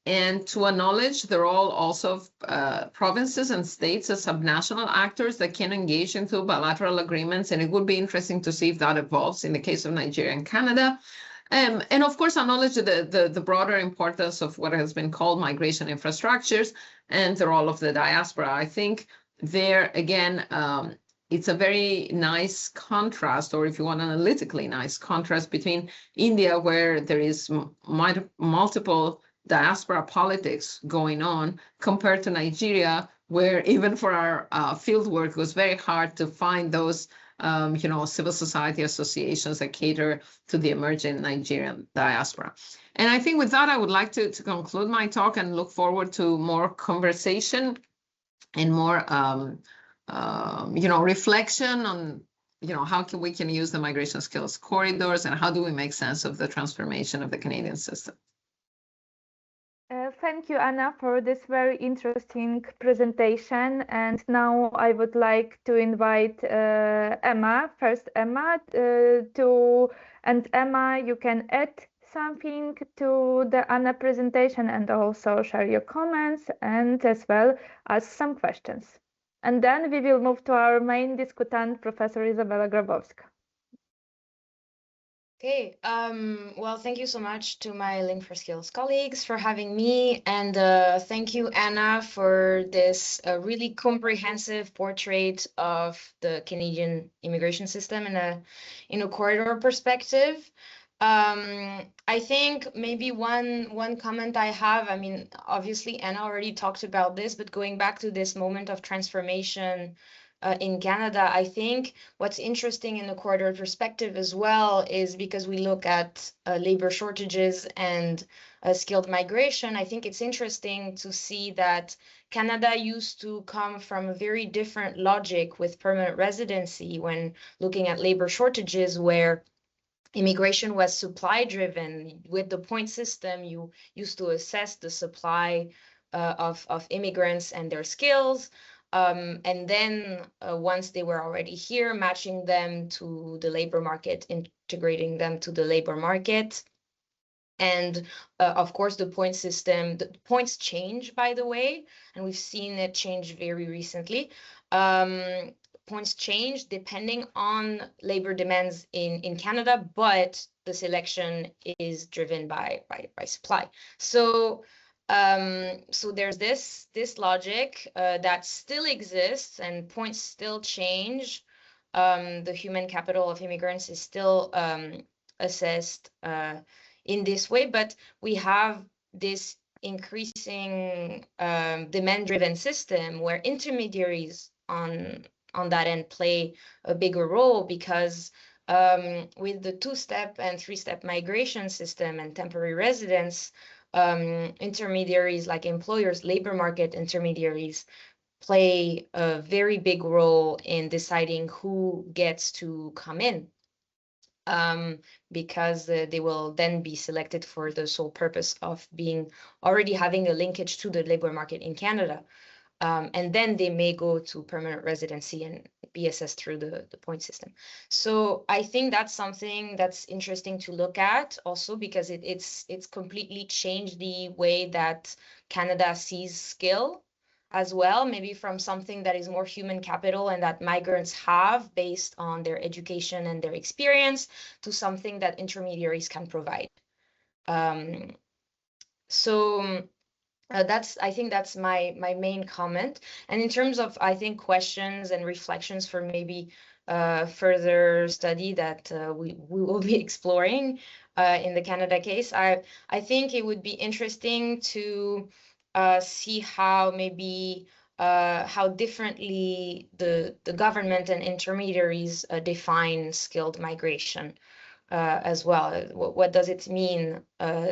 and to acknowledge the role also of provinces and states as subnational actors that can engage into bilateral agreements. And it would be interesting to see if that evolves in the case of Nigeria and Canada. And of course, acknowledge the broader importance of what has been called migration infrastructures and the role of the diaspora. I think there, again, it's a very nice contrast, or if you want, analytically nice contrast between India, where there is multiple diaspora politics going on, compared to Nigeria, where even for our field work, it was very hard to find those civil society associations that cater to the emerging Nigerian diaspora. And I think with that, I would like to conclude my talk and look forward to more conversation and more reflection on how we can use the migration skills corridors, and how do we make sense of the transformation of the Canadian system. Thank you, Anna, for this very interesting presentation. And now I would like to invite Emma. First, Emma, and Emma, you can add something to the Anna presentation and also share your comments and as well ask some questions. And then we will move to our main discutant, Professor Izabela Grabowska. Okay, well, thank you so much to my Link4Skills colleagues for having me, and thank you, Anna, for this really comprehensive portrait of the Canadian immigration system in a corridor perspective. I think maybe one comment I have, I mean, obviously Anna already talked about this, but going back to this moment of transformation in Canada, I think what's interesting in the corridor perspective as well is because we look at labor shortages and skilled migration. I think it's interesting to see that Canada used to come from a very different logic with permanent residency when looking at labor shortages, where immigration was supply driven. With the point system, you used to assess the supply of immigrants and their skills. And then once they were already here, matching them to the labor market, integrating them to the labor market. And of course, the point system, the points change, by the way, and we've seen it change very recently. Points change depending on labor demands in Canada, but the selection is driven by supply. So there's this logic that still exists, and points still change. The human capital of immigrants is still assessed in this way, but we have this increasing demand-driven system where intermediaries on that end play a bigger role, because with the two-step and three-step migration system and temporary residence, intermediaries like employers, labor market intermediaries, play a very big role in deciding who gets to come in, because they will then be selected for the sole purpose of already having a linkage to the labor market in Canada. And then they may go to permanent residency and be assessed through the point system. So I think that's something that's interesting to look at also, because it's completely changed the way that Canada sees skill as well, maybe from something that is more human capital and that migrants have based on their education and their experience, to something that intermediaries can provide. I think that's my main comment. And in terms of, I think, questions and reflections for maybe further study that we will be exploring in the Canada case, I think it would be interesting to see how maybe how differently the government and intermediaries define skilled migration. As well, what does it mean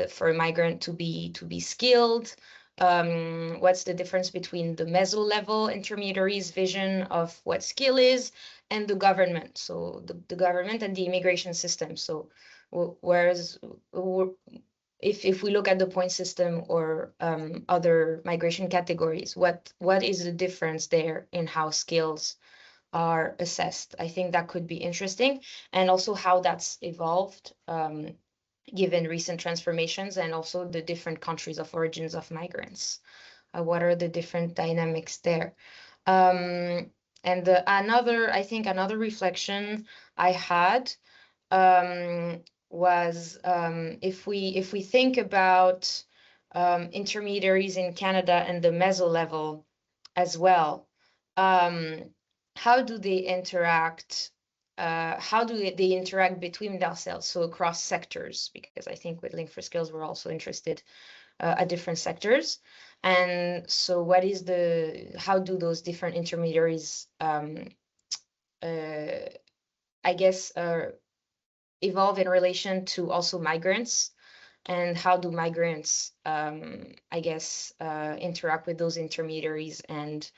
for a migrant to be skilled what's the difference between the meso-level intermediaries' vision of what skill is and the government, so the government and the immigration system. So whereas if we look at the point system or other migration categories, what is the difference there in how skills are assessed? I think that could be interesting, and also how that's evolved given recent transformations and also the different countries of origins of migrants. What are the different dynamics there? And another reflection I had was if we think about intermediaries in Canada and the meso level as well, how do they interact? How do they interact between themselves, so across sectors? Because I think with Link for Skills, we're also interested at different sectors. And so how do those different intermediaries, I guess, evolve in relation to also migrants? And how do migrants, I guess, interact with those intermediaries and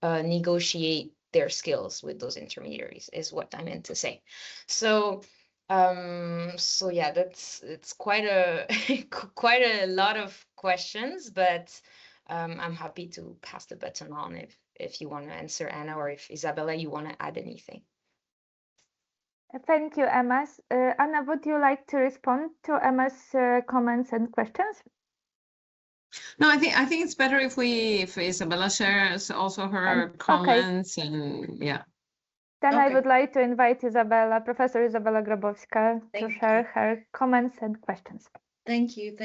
negotiate their skills with those intermediaries, is what I meant to say. So yeah, it's quite a quite a lot of questions, but I'm happy to pass the baton on if you want to answer, Anna, or if Isabella, you want to add anything. Thank you, Emma. Anna, would you like to respond to Emma's comments and questions? No, I think it's better if Isabella shares also her comments, okay. And yeah. Then okay. I would like to invite Professor Izabela Grabowska to share her comments and questions. Thank you,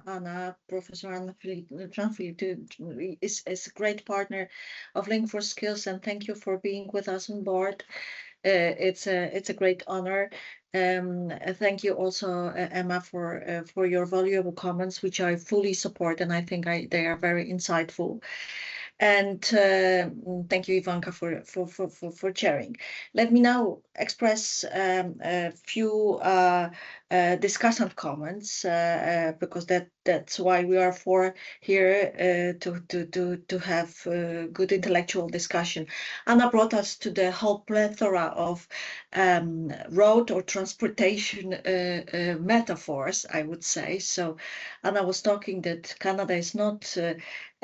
Anna. Professor Anna Triandafyllidou is a great partner of Link for Skills, and thank you for being with us on board. It's a great honor. Thank you also, Emma, for your valuable comments, which I fully support, and I think they are very insightful. And thank you, Ivanka, for sharing. Let me now express a few discussant comments, because that's why we are here to have good intellectual discussion. Anna brought us to the whole plethora of road or transportation metaphors, I would say. So Anna was talking that Canada is not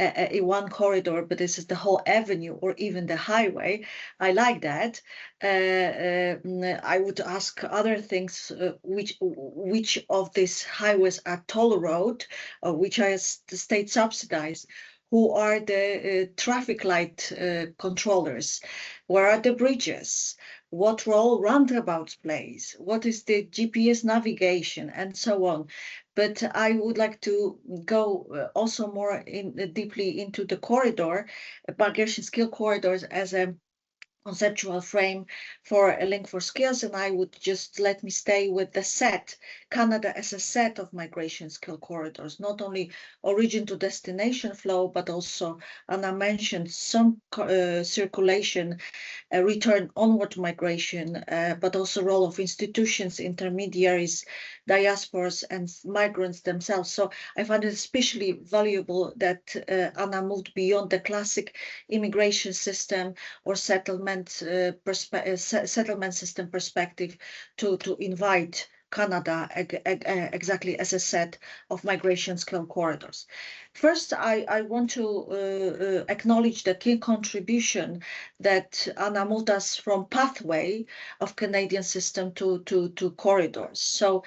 a one corridor, but this is the whole avenue or even the highway. I like that. I would ask other things, which of these highways are toll road, or which are state subsidized? Who are the traffic light controllers? Where are the bridges? What role roundabouts plays? What is the GPS navigation, and so on? But I would like to go also more deeply into the corridor, migration skill corridors as a conceptual frame for a Link for Skills, and I would just let me stay with the set, Canada as a set of migration skill corridors, not only origin to destination flow, but also, Anna mentioned some circulation, return onward migration, but also role of institutions, intermediaries, diasporas, and migrants themselves. So I find it especially valuable that Anna moved beyond the classic immigration system or settlement system perspective to invite Canada exactly as a set of migration skill corridors. First, I want to acknowledge the key contribution that Anna moved us from pathway of Canadian system to corridors. So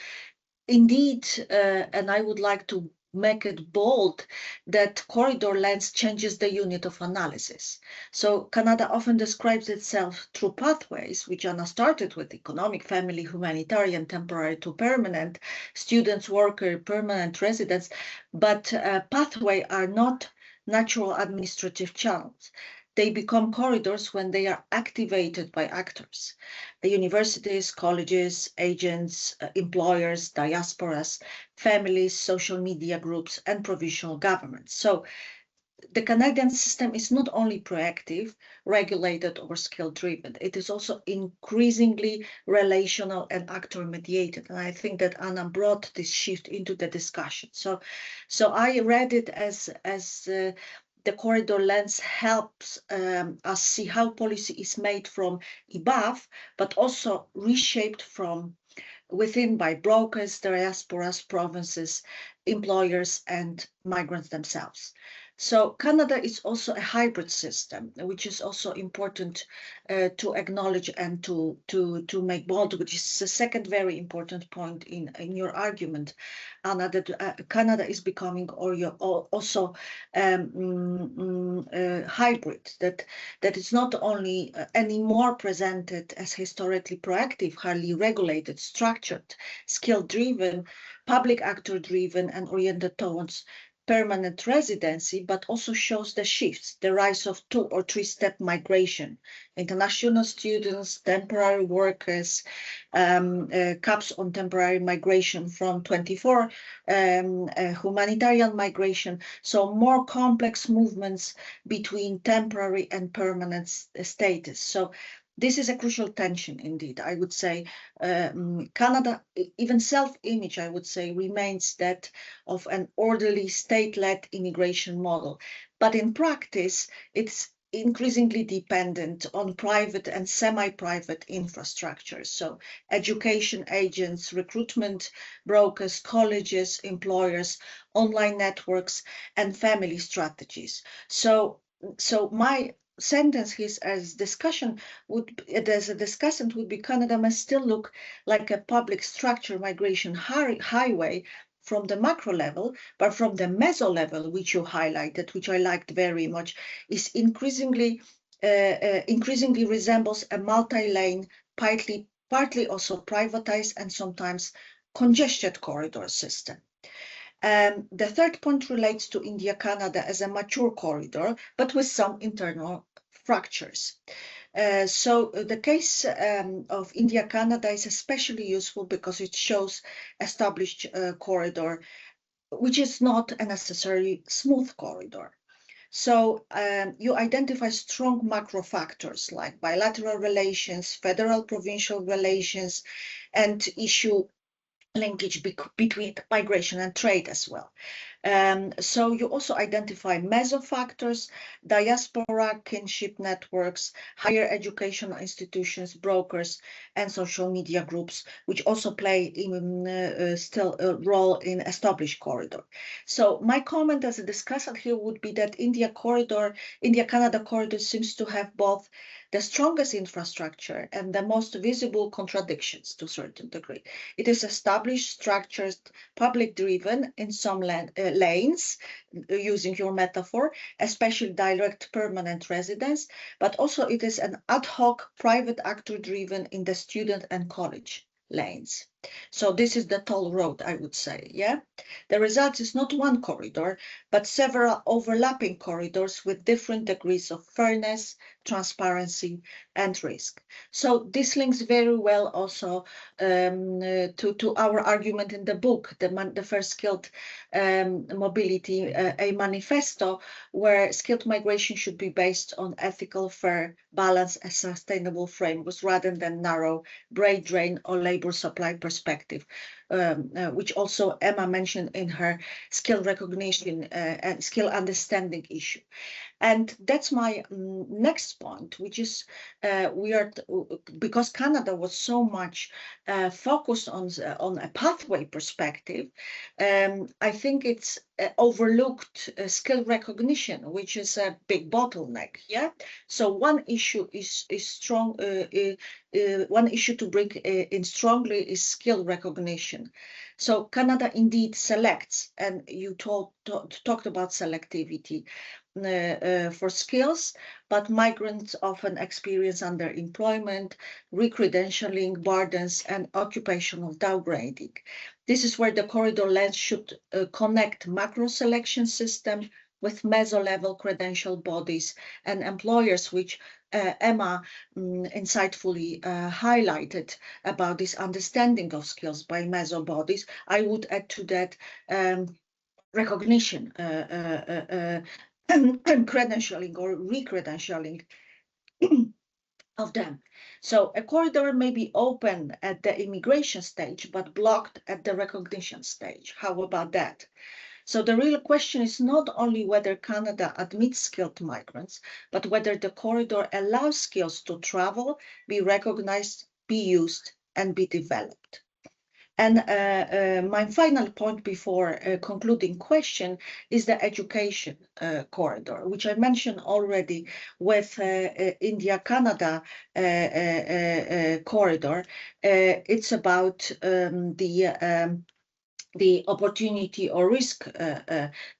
indeed, and I would like to make it bold, that corridor lens changes the unit of analysis. So Canada often describes itself through pathways, which Anna started with: economic, family, humanitarian, temporary to permanent, students, worker, permanent residents. But pathways are not natural administrative channels. They become corridors when they are activated by actors: the universities, colleges, agents, employers, diasporas, families, social media groups, and provincial governments. So the Canadian system is not only proactive, regulated, or skill-driven. It is also increasingly relational and actor-mediated. And I think that Anna brought this shift into the discussion. So I read it as the corridor lens helps us see how policy is made from above, but also reshaped from within by brokers, diasporas, provinces, employers, and migrants themselves. So Canada is also a hybrid system, which is also important to acknowledge and to make bold, which is the second very important point in your argument, Anna, that Canada is becoming also hybrid, that it's not only anymore presented as historically proactive, highly regulated, structured, skill-driven, public actor-driven, and oriented towards permanent residency, but also shows the shifts, the rise of 2- or 3-step migration, international students, temporary workers, caps on temporary migration from 24, humanitarian migration, so more complex movements between temporary and permanent status. So this is a crucial tension indeed. I would say Canada, even self-image, I would say, remains that of an orderly state-led immigration model. But in practice, it's increasingly dependent on private and semi-private infrastructures. So education agents, recruitment brokers, colleges, employers, online networks, and family strategies. So my sentence here as discussion as a discussant would be Canada must still look like a public structure migration highway from the macro level, but from the meso level, which you highlighted, which I liked very much, is increasingly resembles a multi-lane, partly also privatized and sometimes congested corridor system. The third point relates to India-Canada as a mature corridor, but with some internal fractures. So the case of India-Canada is especially useful because it shows established corridor, which is not a necessarily smooth corridor. So you identify strong macro factors like bilateral relations, federal-provincial relations, and issue linkage between migration and trade as well. So you also identify meso factors, diaspora, kinship networks, higher educational institutions, brokers, and social media groups, which also play still a role in established corridor. So my comment as a discussant here would be that India-Canada corridor seems to have both the strongest infrastructure and the most visible contradictions to a certain degree. It is established, structured, public-driven in some lanes, using your metaphor, especially direct permanent residence, but also it is an ad hoc private actor-driven in the student and college lanes. So this is the toll road, I would say, yeah? The result is not one corridor, but several overlapping corridors with different degrees of fairness, transparency, and risk. So this links very well also to our argument in the book, the first skilled mobility, a manifesto, where skilled migration should be based on ethical, fair, balanced, and sustainable frameworks rather than narrow brain drain or labor supply perspective, which also Emma mentioned in her skill recognition and skill understanding issue. And that's my next point, which is because Canada was so much focused on a pathway perspective, I think it's overlooked skill recognition, which is a big bottleneck. Yeah. So one issue is strong. One issue to bring in strongly is skill recognition. So Canada indeed selects, and you talked about selectivity for skills, but migrants often experience underemployment, recredentialing burdens, and occupational downgrading. This is where the corridor lens should connect macro selection system with meso-level credential bodies and employers, which Emma insightfully highlighted about this understanding of skills by meso bodies. I would add to that recognition and credentialing or re-credentialing of them. So a corridor may be open at the immigration stage, but blocked at the recognition stage. How about that? So the real question is not only whether Canada admits skilled migrants, but whether the corridor allows skills to travel, be recognized, be used, and be developed. And my final point before concluding question is the education corridor, which I mentioned already with India-Canada corridor. It's about the opportunity or risk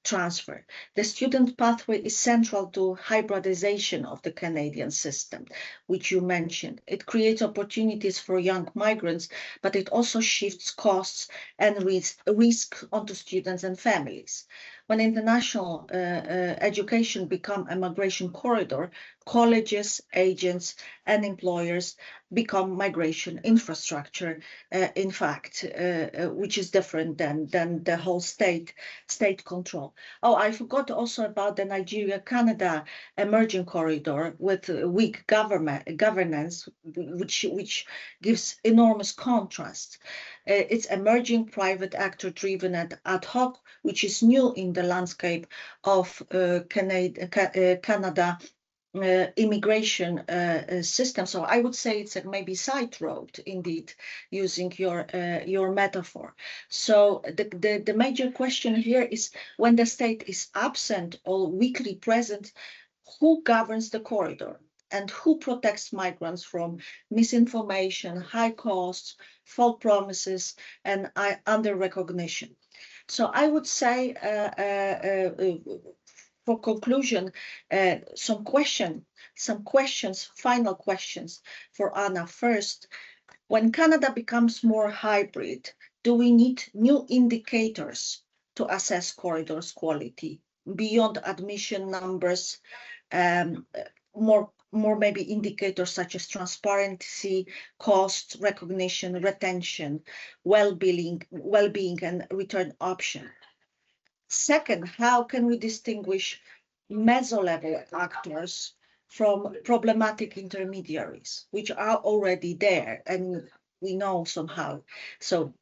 transfer. The student pathway is central to hybridization of the Canadian system, which you mentioned. It creates opportunities for young migrants, but it also shifts costs and risk onto students and families. When international education becomes a migration corridor, colleges, agents, and employers become migration infrastructure, in fact, which is different than the whole state control. Oh, I forgot also about the Nigeria-Canada emerging corridor with weak governance, which gives enormous contrast. It's emerging, private actor-driven and ad hoc, which is new in the landscape of Canada immigration system. So I would say it's a maybe side road, indeed, using your metaphor. So the major question here is, when the state is absent or weakly present, who governs the corridor? And who protects migrants from misinformation, high costs, false promises, and under recognition? So I would say, for conclusion, some questions, final questions for Anna. First, when Canada becomes more hybrid, do we need new indicators to assess corridors quality beyond admission numbers? More maybe indicators such as transparency, cost, recognition, retention, well-being, and return option. Second, how can we distinguish meso-level actors from problematic intermediaries, which are already there and we know somehow? So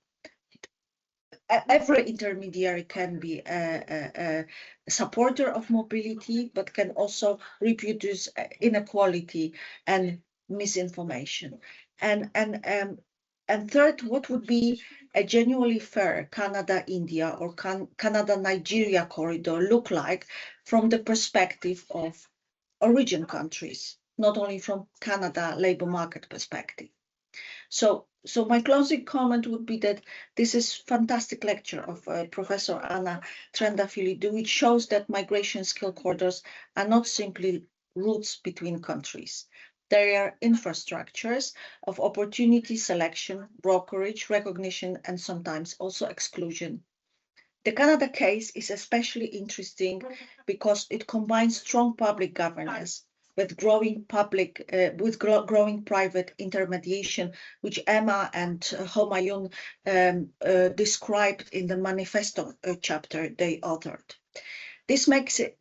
every intermediary can be a supporter of mobility, but can also reproduce inequality and misinformation. And third, what would be a genuinely fair Canada-India or Canada-Nigeria corridor look like from the perspective of origin countries, not only from Canada labor market perspective? So my closing comment would be that this is fantastic lecture of Professor Anna Triandafyllidou, which shows that migration skill corridors are not simply routes between countries. They are infrastructures of opportunity selection, brokerage, recognition, and sometimes also exclusion. The Canada case is especially interesting because it combines strong public governance with growing private intermediation, which Emma and Homayun described in the manifesto chapter they authored. This makes it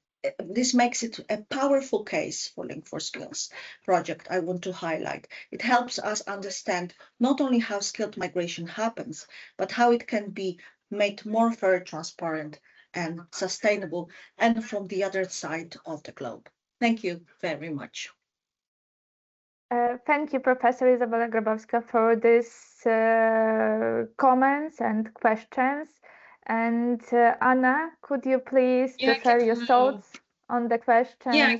a powerful case for Link for Skills project I want to highlight. It helps us understand not only how skilled migration happens, but how it can be made more fair, transparent, and sustainable, and from the other side of the globe. Thank you very much. Thank you, Professor Izabela Grabowska, for these comments and questions. And Anna, could you please share your thoughts on the questions? Yeah, I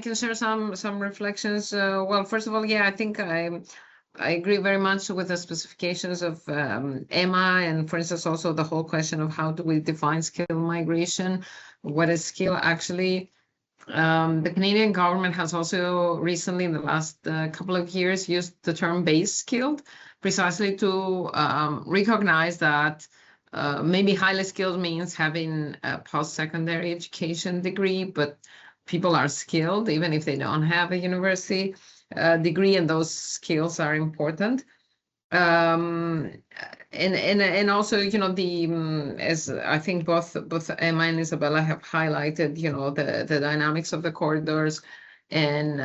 can share some reflections. Well, first of all, yeah, I think I agree very much with the specifications of Emma, and for instance, also the whole question of how do we define skill migration? What is skill actually? The Canadian government has also recently, in the last couple of years, used the term base skilled precisely to recognize that maybe highly skilled means having a post-secondary education degree, but people are skilled even if they don't have a university degree, and those skills are important. And also, you know, as I think both Emma and Isabella have highlighted, you know, the dynamics of the corridors, and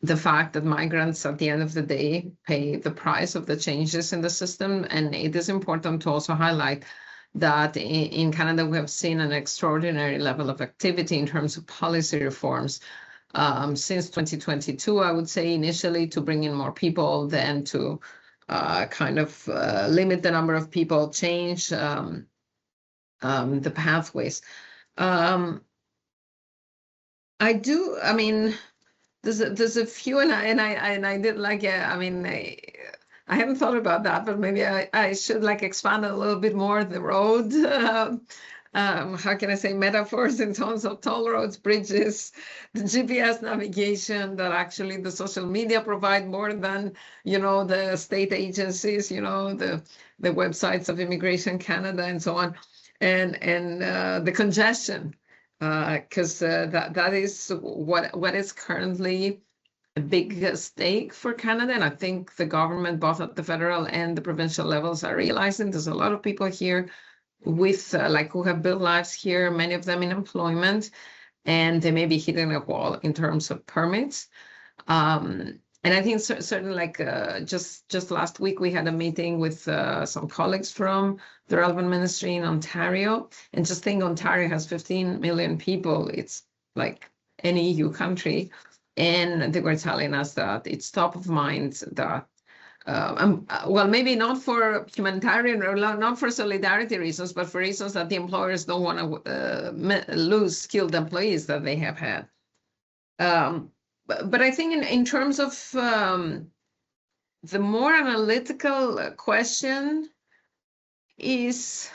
the fact that migrants at the end of the day pay the price of the changes in the system. And it is important to also highlight that in Canada we have seen an extraordinary level of activity in terms of policy reforms since 2022. I would say initially to bring in more people, then to kind of limit the number of people, change the pathways. I mean, there's a few, and I did like, I mean, I haven't thought about that, but maybe I should like expand a little bit more the road. How can I say, metaphors in terms of toll roads, bridges, the GPS navigation that actually the social media provide more than, you know, the state agencies, you know, the websites of Immigration Canada and so on, and the congestion, because that is what is currently a big stake for Canada. And I think the government, both at the federal and the provincial levels, are realizing there's a lot of people here with like who have built lives here, many of them in employment, and they may be hitting a wall in terms of permits. And I think certainly, like just last week, we had a meeting with some colleagues from the relevant ministry in Ontario, and just think Ontario has 15 million people. It's like any EU country, and they were telling us that it's top of mind that well, maybe not for humanitarian or not for solidarity reasons, but for reasons that the employers don't want to lose skilled employees that they have had. But I think in terms of the more analytical question is,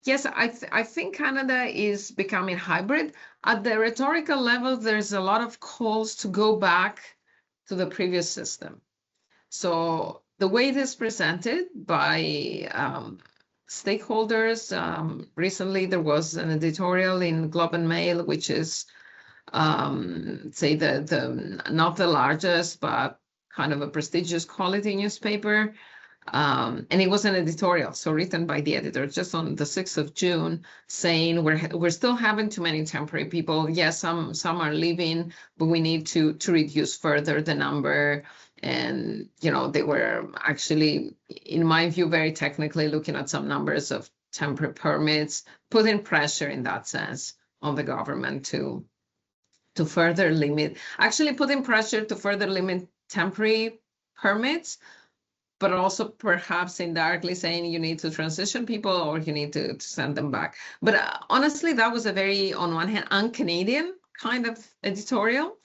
yes, I think Canada is becoming hybrid. At the rhetorical level, there's a lot of calls to go back to the previous system. So the way it is presented by stakeholders, recently there was an editorial in Globe and Mail, which is, say, the not the largest, but kind of a prestigious quality newspaper. And it was an editorial, so written by the editor, just on the 6th of June, saying we're still having too many temporary people. Yes, some are leaving, but we need to reduce further the number. And, you know, they were actually, in my view, very technically looking at some numbers of temporary permits, putting pressure in that sense on the government to further limit, actually putting pressure to further limit temporary permits, but also perhaps indirectly saying you need to transition people or you need to send them back. But honestly, that was a very, on one hand, un-Canadian kind of editorial.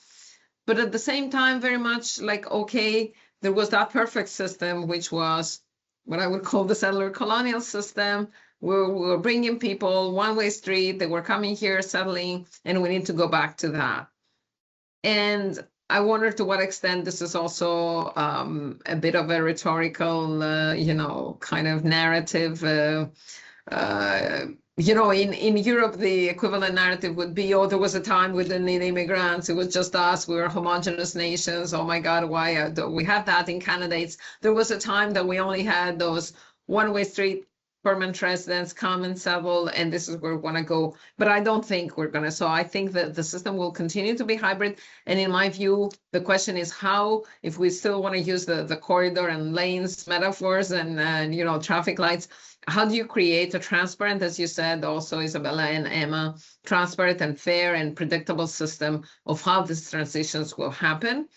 But at the same time, very much like, okay, there was that perfect system, which was what I would call the settler colonial system. We were bringing people, one-way street, they were coming here, settling, and we need to go back to that. And I wonder to what extent this is also a bit of a rhetorical, you know, kind of narrative. You know, in Europe, the equivalent narrative would be, oh, there was a time we didn't need immigrants. It was just us. We were homogenous nations. Oh, my God, why don't we have that in Canada? There was a time that we only had those one-way street permanent residents come and settle, and this is where we want to go. But I don't think we're going to. So I think that the system will continue to be hybrid. And in my view, the question is how, if we still want to use the corridor and lanes metaphors and you know, traffic lights, how do you create a transparent, as you said, also Isabella and Emma, transparent and fair and predictable system of how these transitions will happen?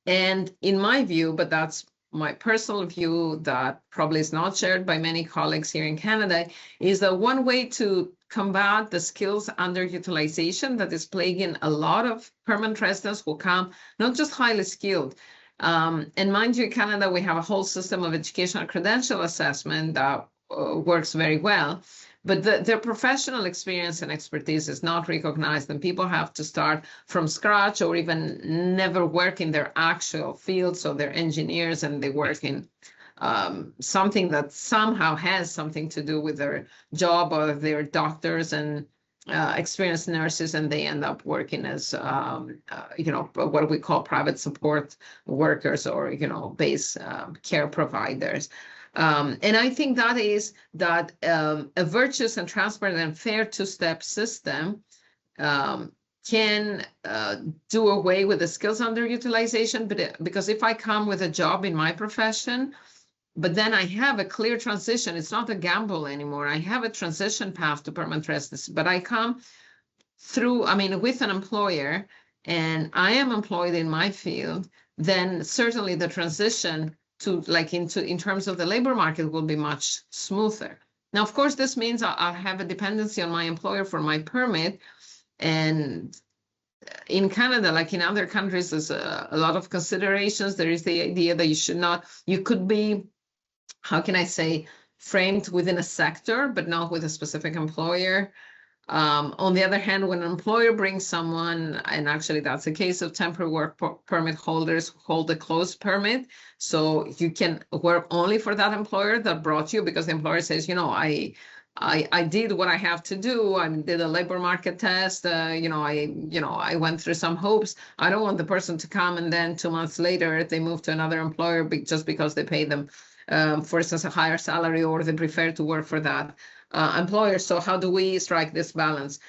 And in my view, but that's my personal view that probably is not shared by many colleagues here in Canada, is that one way to combat the skills underutilization that is plaguing a lot of permanent residents who come, not just highly skilled. And mind you, in Canada, we have a whole system of educational credential assessment that works very well, but their professional experience and expertise is not recognized, and people have to start from scratch or even never work in their actual field. So they're engineers and they work in something that somehow has something to do with their job, or they're doctors and experienced nurses, and they end up working as, you know, what we call private support workers, or, you know, base care providers. And I think that is that a virtuous and transparent and fair two-step system can do away with the skills underutilization. But because if I come with a job in my profession, but then I have a clear transition, it's not a gamble anymore. I have a transition path to permanent residency, but I come through, I mean, with an employer, and I am employed in my field, then certainly the transition to in terms of the labor market will be much smoother. Now, of course, this means I'll have a dependency on my employer for my permit. And in Canada, like in other countries, there's a lot of considerations. There is the idea that you could be, how can I say, framed within a sector, but not with a specific employer. On the other hand, when an employer brings someone, and actually that's the case of temporary work permit holders who hold a closed permit, so you can work only for that employer that brought you, because the employer says, you know, I did what I have to do. I did a labor market test. I went through some hoops. I don't want the person to come and then 2 months later they move to another employer just because they pay them, for instance, a higher salary, or they prefer to work for that employer. So how do we strike this balance?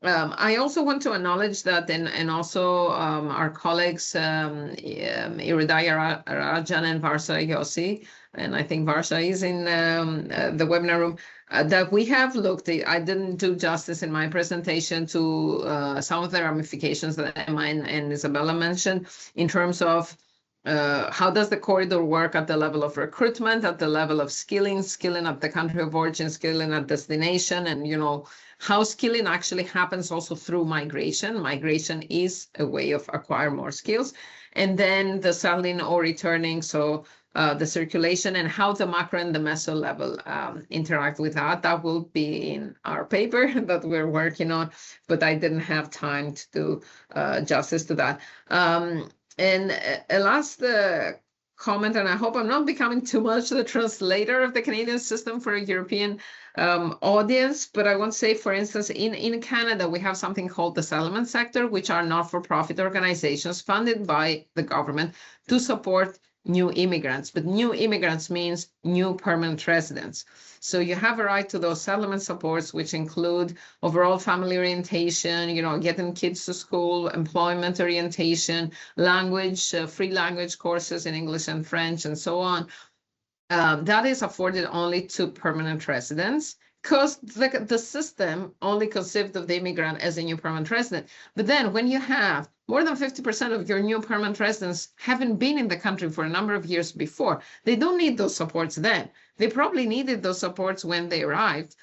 I also want to acknowledge that, and also our colleagues, Iridaya Rajan and Varsha Yossi, and I think Varsha is in the webinar room, that we have looked at. I didn't do justice in my presentation to some of the ramifications that Emma and Isabella mentioned in terms of how does the corridor work at the level of recruitment, at the level of skilling at the country of origin, skilling at destination, and, you know, how skilling actually happens also through migration. Migration is a way of acquire more skills. And then the settling or returning, so the circulation, and how the macro and the meso level interact with that. That will be in our paper that we're working on, but I didn't have time to do justice to that. And a last comment, and I hope I'm not becoming too much the translator of the Canadian system for a European audience, but I want to say, for instance, in Canada, we have something called the settlement sector, which are not-for-profit organizations funded by the government to support new immigrants. But new immigrants means new permanent residents. So you have a right to those settlement supports, which include overall family orientation, you know, getting kids to school, employment orientation, language, free language courses in English and French, and so on. That is afforded only to permanent residents, because the system only conceived of the immigrant as a new permanent resident. But then when you have more than 50% of your new permanent residents haven't been in the country for a number of years before, they don't need those supports then. They probably needed those supports when they arrived.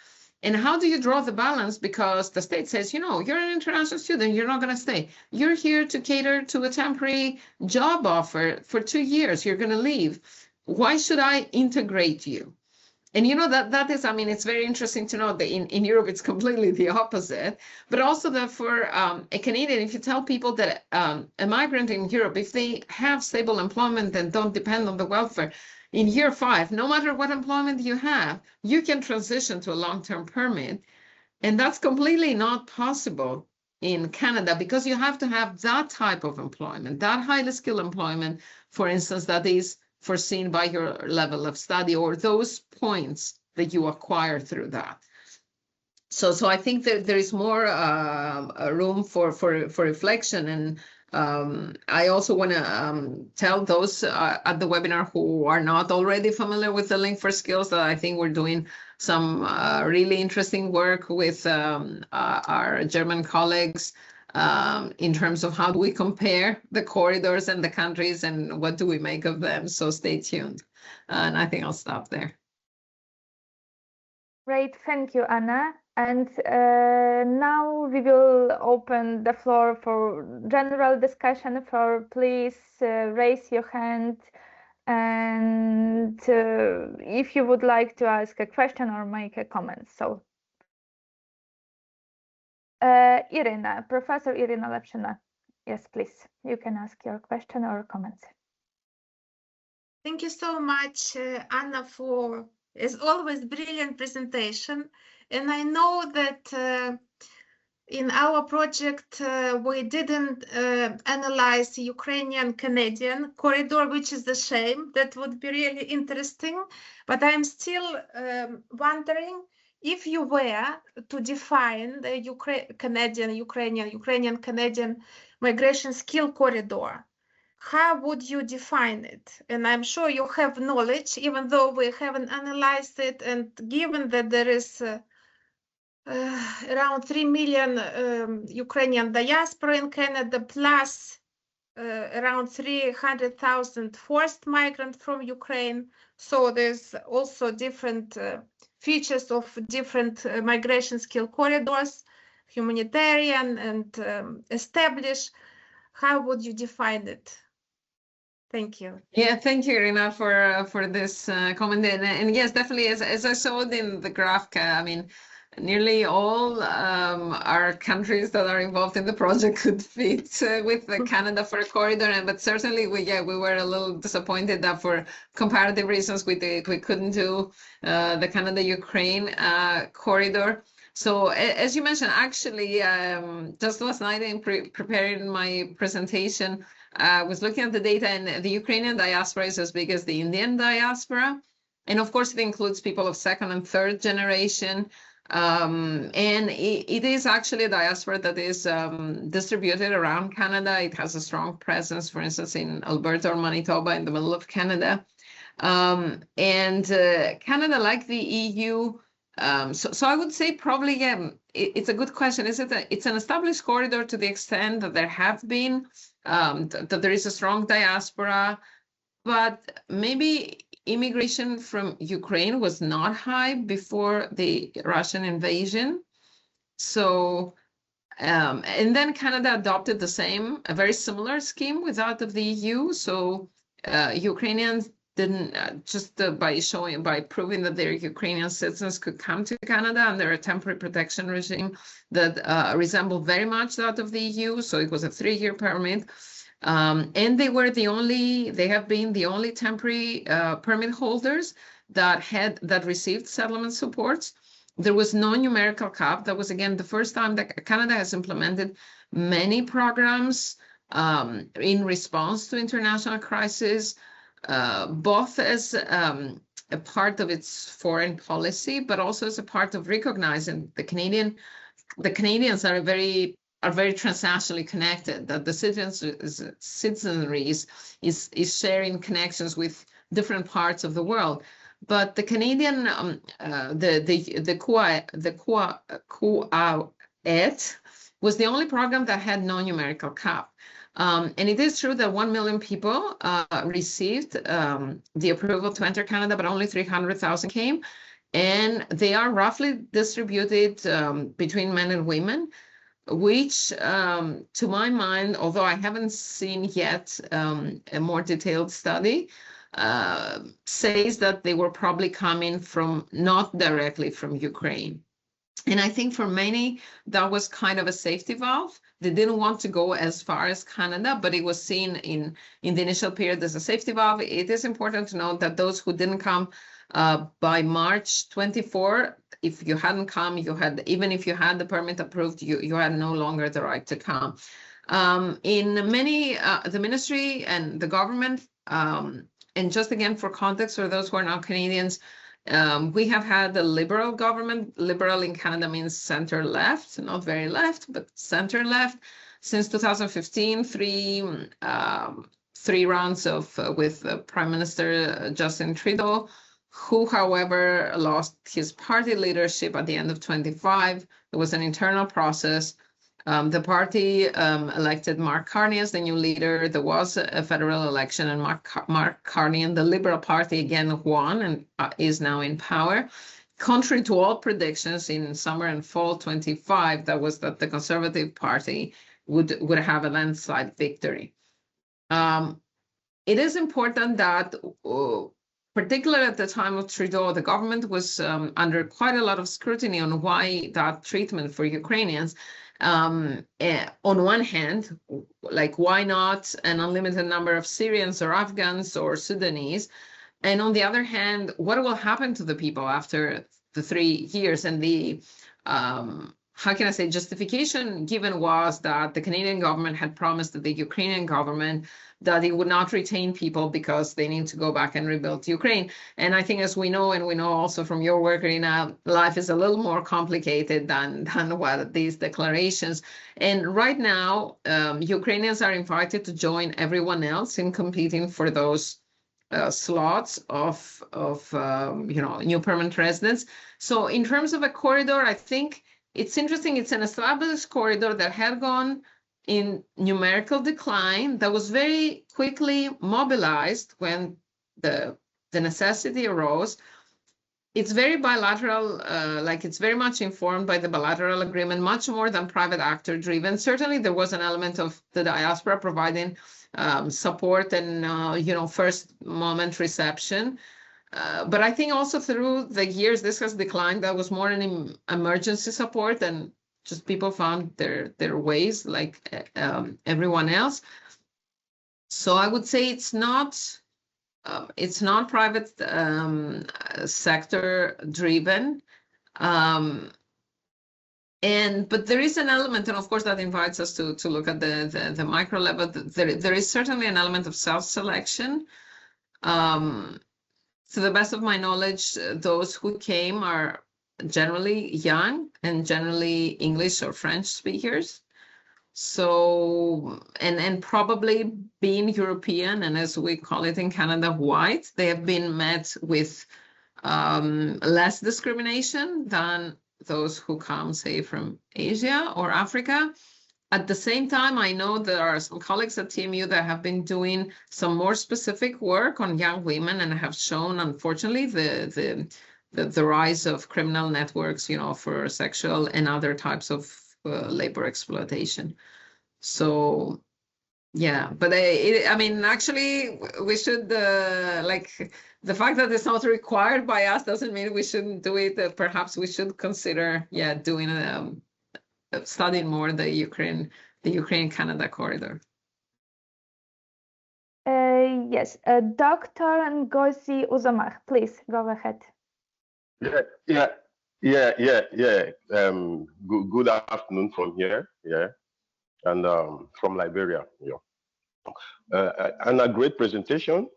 And how do you draw the balance? Because the state says, you know, you're an international student, you're not going to stay. You're here to cater to a temporary job offer for 2 years, you're going to leave. Why should I integrate you? And you know, that is, I mean, it's very interesting to know that in Europe, it's completely the opposite. But also that for a Canadian, if you tell people that a migrant in Europe, if they have stable employment and don't depend on the welfare, in year 5, no matter what employment you have, you can transition to a long-term permit. And that's completely not possible in Canada, because you have to have that type of employment, that highly skilled employment, for instance, that is foreseen by your level of study, or those points that you acquire through that. So I think that there is more room for reflection. And I also want to tell those at the webinar who are not already familiar with the Link for Skills that I think we're doing some really interesting work with our German colleagues in terms of how do we compare the corridors and the countries, and what do we make of them. So stay tuned. And I think I'll stop there. Great, thank you, Anna. And now we will open the floor for general discussion. Please raise your hand, and if you would like to ask a question or make a comment. So Irina, Professor Irina Lepshina. Yes, please. You can ask your question or comments. Thank you so much, Anna, for, as always, brilliant presentation. And I know that in our project, we didn't analyze the Ukrainian-Canadian corridor, which is a shame. That would be really interesting. But I'm still wondering if you were to define the Ukrainian-Canadian migration skill corridor, how would you define it? And I'm sure you have knowledge, even though we haven't analyzed it, and given that there is around 3 million Ukrainian diaspora in Canada, plus around 300,000 forced migrants from Ukraine. So there's also different features of different migration skill corridors, humanitarian and established. How would you define it? Thank you. Yeah, thank you, Irina, for this comment. And yes, definitely, as I saw in the graph, I mean, nearly all our countries that are involved in the project could fit with Canada for a corridor, but certainly we were a little disappointed that for comparative reasons we couldn't do the Canada-Ukraine corridor. So as you mentioned, actually, just last night in preparing my presentation, I was looking at the data, and the Ukrainian diaspora is as big as the Indian diaspora. And of course, it includes people of second and third generation. And it is actually a diaspora that is distributed around Canada. It has a strong presence, for instance, in Alberta or Manitoba in the middle of Canada. And Canada, like the EU, so I would say probably, it's a good question. It's an established corridor to the extent that there have been, that there is a strong diaspora, but maybe immigration from Ukraine was not high before the Russian invasion. So, and then Canada adopted a very similar scheme with that of the EU. So Ukrainians didn't, just by proving that their Ukrainian citizens could come to Canada under a temporary protection regime that resembled very much that of the EU. So it was a 3-year permit. And they have been the only temporary permit holders that received settlement supports. There was no numerical cap. That was, again, the first time that Canada has implemented many programs in response to international crisis, both as a part of its foreign policy, but also as a part of recognizing the Canadians are very transnationally connected, that the citizenry is sharing connections with different parts of the world. But the Canadian, the QAET was the only program that had no numerical cap. And it is true that 1 million people received the approval to enter Canada, but only 300,000 came. And they are roughly distributed between men and women, which, to my mind, although I haven't seen yet a more detailed study, says that they were probably coming not directly from Ukraine. And I think for many, that was kind of a safety valve. They didn't want to go as far as Canada, but it was seen in the initial period as a safety valve. It is important to note that those who didn't come by March 24, if you hadn't come, even if you had the permit approved, you had no longer the right to come. In many, the ministry and the government, and just again for context for those who are not Canadians, we have had a liberal government. Liberal in Canada means center left, not very left, but center left. Since 2015, three rounds with Prime Minister Justin Trudeau, who, however, lost his party leadership at the end of 25. It was an internal process. The party elected Mark Carney as the new leader. There was a federal election, and Mark Carney and the Liberal Party again won and is now in power. Contrary to all predictions in summer and fall 25, that the Conservative Party would have a landslide victory. It is important that, particularly at the time of Trudeau, the government was under quite a lot of scrutiny on why that treatment for Ukrainians. On one hand, like, why not an unlimited number of Syrians or Afghans or Sudanese? And on the other hand, what will happen to the people after the 3 years? And the how can I say, justification given was that the Canadian government had promised the Ukrainian government that it would not retain people because they need to go back and rebuild Ukraine. And I think, as we know, and we know also from your work, Irina, life is a little more complicated than what these declarations. And right now, Ukrainians are invited to join everyone else in competing for those slots of new permanent residents. So in terms of a corridor, I think it's interesting. It's an established corridor that had gone in numerical decline, that was very quickly mobilized when the necessity arose. It's very bilateral, like it's very much informed by the bilateral agreement, much more than private actor driven. Certainly there was an element of the diaspora providing support and first moment reception. But I think also through the years, this has declined. That was more an emergency support, and just people found their ways like everyone else. So I would say it's not private sector driven. But there is an element, and of course that invites us to look at the micro level. There is certainly an element of self-selection. To the best of my knowledge, those who came are generally young and generally English or French speakers. So, and probably being European, and as we call it in Canada, white, they have been met with less discrimination than those who come, say, from Asia or Africa. At the same time, I know there are some colleagues at TMU that have been doing some more specific work on young women and have shown, unfortunately, the rise of criminal networks, for sexual and other types of labor exploitation. So, yeah, but actually, we should the fact that it's not required by us doesn't mean we shouldn't do it. Perhaps we should consider, doing studying more the Ukraine-Canada corridor. Yes, Dr. Ngozi Uzomah, please go ahead. Yeah. Good afternoon from here. Yeah, and from Liberia. Yeah, and a great presentation.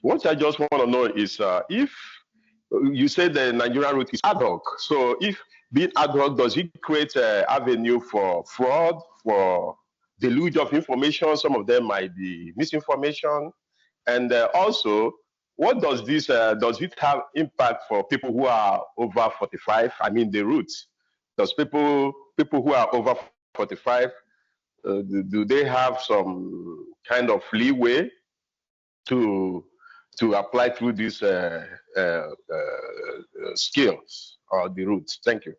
What I just want to know is if you say the Nigerian route is ad hoc. So if being ad hoc, does it create an avenue for fraud, for deluge of information? Some of them might be misinformation. And also, what does this, does it have impact for people who are over 45? I mean, the route. Does people who are over 45, do they have some kind of leeway to apply through these skills or the routes? Thank you.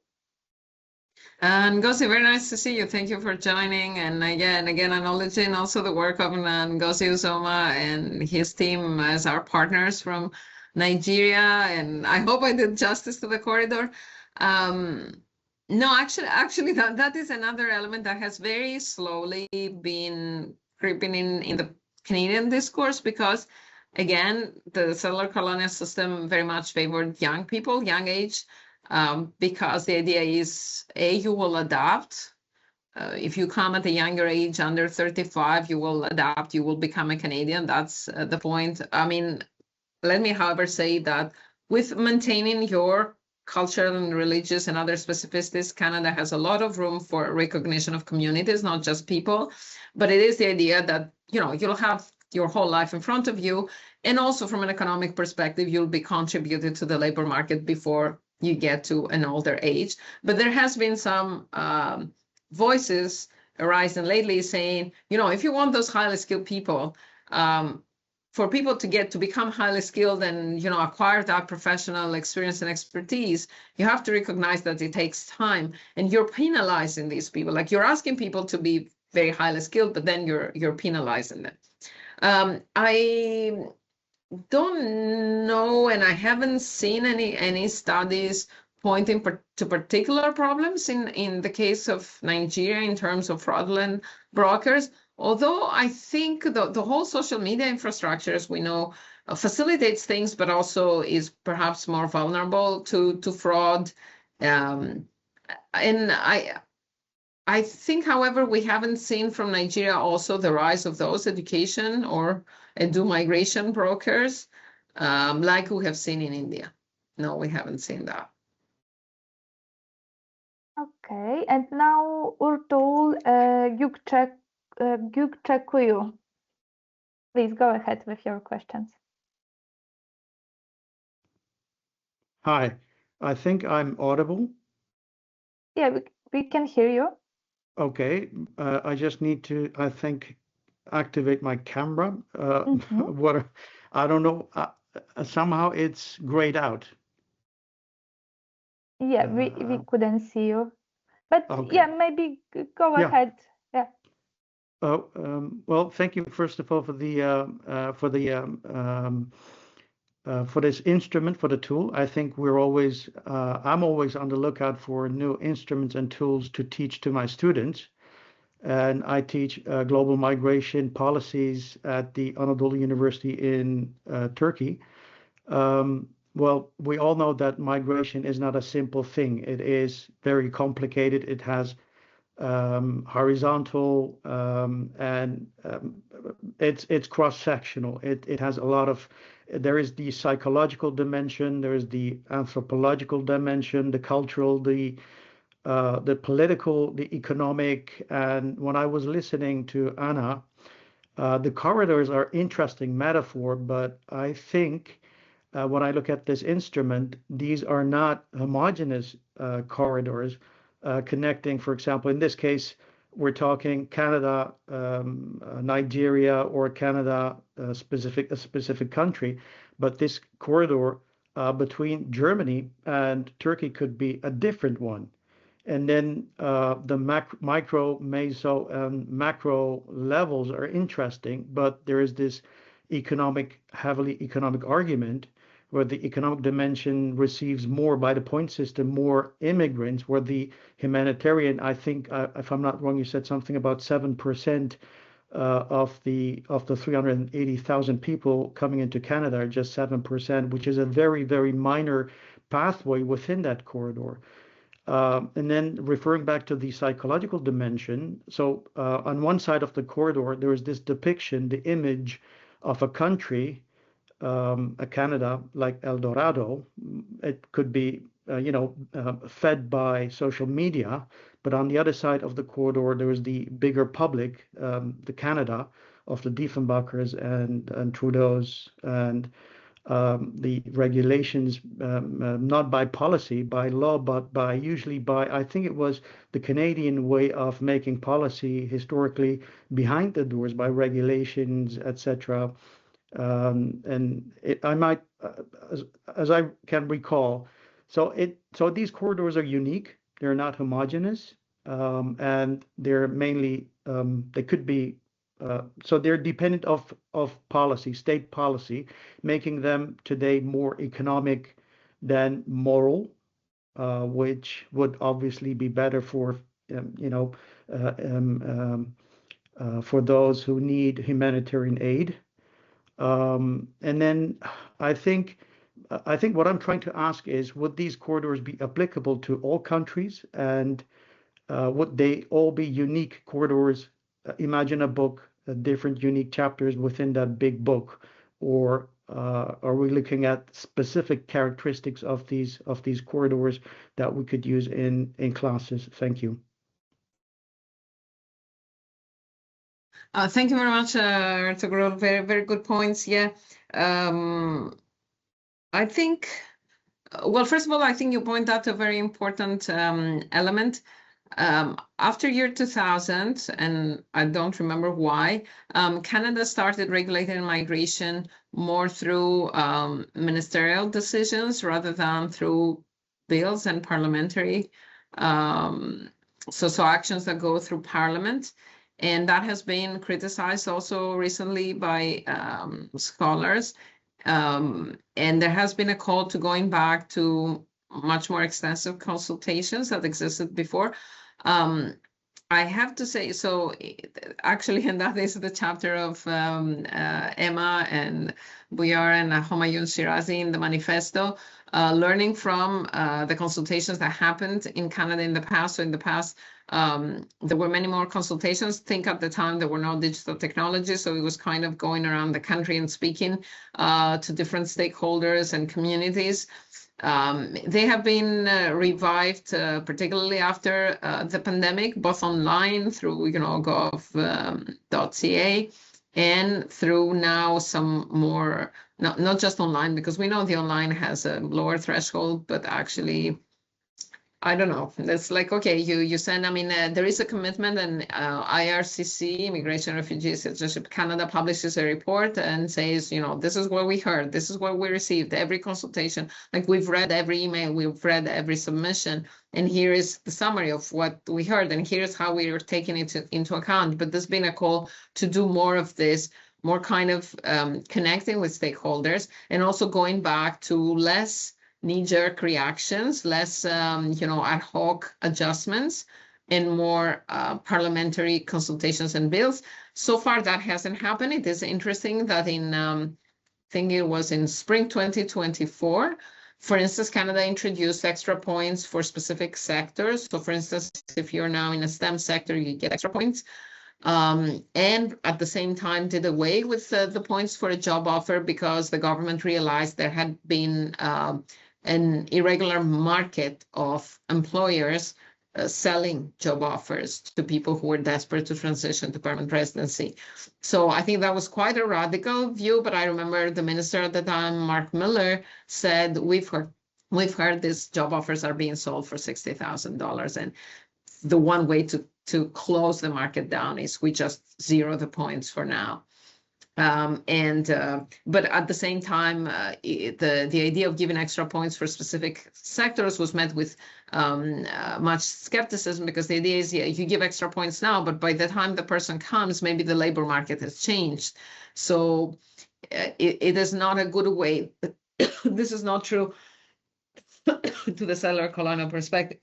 Ngozi, very nice to see you. Thank you for joining. And again, acknowledging also the work of Ngozi Uzomah and his team as our partners from Nigeria. And I hope I did justice to the corridor. No, actually, that is another element that has very slowly been creeping in the Canadian discourse, because again, the settler colonial system very much favored young people, young age, because the idea is, you will adapt. If you come at a younger age, under 35, you will adapt, you will become a Canadian. That's the point. I mean, let me, however, say that with maintaining your cultural and religious and other specificities, Canada has a lot of room for recognition of communities, not just people. But it is the idea that, you'll have your whole life in front of you. And also from an economic perspective, you'll be contributed to the labor market before you get to an older age. But there has been some voices arising lately saying, if you want those highly skilled people, for people to become highly skilled and, acquire that professional experience and expertise, you have to recognize that it takes time, and you're penalizing these people. Like, you're asking people to be very highly skilled, but then you're penalizing them. I don't know, and I haven't seen any studies pointing to particular problems in the case of Nigeria in terms of fraudulent brokers. Although I think the whole social media infrastructure, as we know, facilitates things, but also is perhaps more vulnerable to fraud. And I think, however, we haven't seen from Nigeria also the rise of those education or edu migration brokers like we have seen in India. No, we haven't seen that. Okay, and now Urtul Gugçekuyu. Please go ahead with your questions. Hi, I think I'm audible. Yeah, we can hear you. Okay, I just need to, I think, activate my camera. I don't know. Somehow it's grayed out. Yeah, we couldn't see you, but Okay. yeah, maybe go ahead. Yeah. Well, thank you first of all for this instrument, for the tool. I think we're always, I'm always on the lookout for new instruments and tools to teach to my students. And I teach global migration policies at the Anadolu University in Turkey. Well, we all know that migration is not a simple thing. It is very complicated. It has horizontal and it's cross-sectional. It has a lot of, there is the psychological dimension, there is the anthropological dimension, the cultural, the political, the economic. And when I was listening to Anna, the corridors are interesting metaphor, but I think when I look at this instrument, these are not homogeneous corridors connecting, for example, in this case, we're talking Canada, Nigeria, or Canada, a specific country, but this corridor between Germany and Turkey could be a different one. And then the micro, meso, and macro levels are interesting, but there is this heavily economic argument where the economic dimension receives more by the point system, more immigrants, where the humanitarian, I think, if I'm not wrong, you said something about 7% of the 380,000 people coming into Canada are just 7%, which is a very, very minor pathway within that corridor. And then referring back to the psychological dimension, so on one side of the corridor, there is this depiction, the image of a country, a Canada like El Dorado. It could be, fed by social media, but on the other side of the corridor, there is the bigger public, the Canada of the Diefenbachers and Trudeau's and the regulations, not by policy, by law, but by usually by, I think it was the Canadian way of making policy historically behind the doors by regulations, etc. And I might, as I can recall, so these corridors are unique. They're not homogeneous, and they're mainly they could be. So they're dependent of policy, state policy, making them today more economic than moral, which would obviously be better for for those who need humanitarian aid. And then I think what I'm trying to ask is, would these corridors be applicable to all countries, and would they all be unique corridors? Imagine a book, different unique chapters within that big book, or are we looking at specific characteristics of these corridors that we could use in classes? Thank you. Thank you very much, Ertugrul. Very, very good points. Yeah. I think, well, first of all, I think you point out a very important element. After year 2000, and I don't remember why, Canada started regulating migration more through ministerial decisions rather than through bills and parliamentary, so actions that go through Parliament. And that has been criticized also recently by scholars. And there has been a call to going back to much more extensive consultations that existed before. I have to say, so actually, and that is the chapter of Emma and Buyar and Homayun Shirazi in the manifesto, learning from the consultations that happened in Canada in the past. So in the past, there were many more consultations. Think at the time there were no digital technologies, so it was kind of going around the country and speaking to different stakeholders and communities. They have been revived, particularly after the pandemic, both online through gov.ca and through now some more, not just online, because we know the online has a lower threshold, but actually, I don't know. It's like, okay, you send, I mean, there is a commitment, and IRCC, Immigration, Refugee, Citizenship Canada, publishes a report and says, this is what we heard, this is what we received, every consultation, like we've read every email, we've read every submission, and here is the summary of what we heard, and here's how we are taking it into account. But there's been a call to do more of this, more kind of connecting with stakeholders, and also going back to less knee-jerk reactions, less ad hoc adjustments, and more parliamentary consultations and bills. So far, that hasn't happened. It is interesting that in, I think it was in spring 2024, for instance, Canada introduced extra points for specific sectors. So for instance, if you're now in a STEM sector, you get extra points. And at the same time did away with the points for a job offer because the government realized there had been an irregular market of employers selling job offers to people who were desperate to transition to permanent residency. So I think that was quite a radical view, but I remember the minister at the time, Mark Miller, said, we've heard these job offers are being sold for $60,000, and the one way to close the market down is we just zero the points for now. But at the same time, the idea of giving extra points for specific sectors was met with much skepticism, because the idea is, you give extra points now, but by the time the person comes, maybe the labor market has changed. So it is not a good way. This is not true to the Settler Colonial Perspective.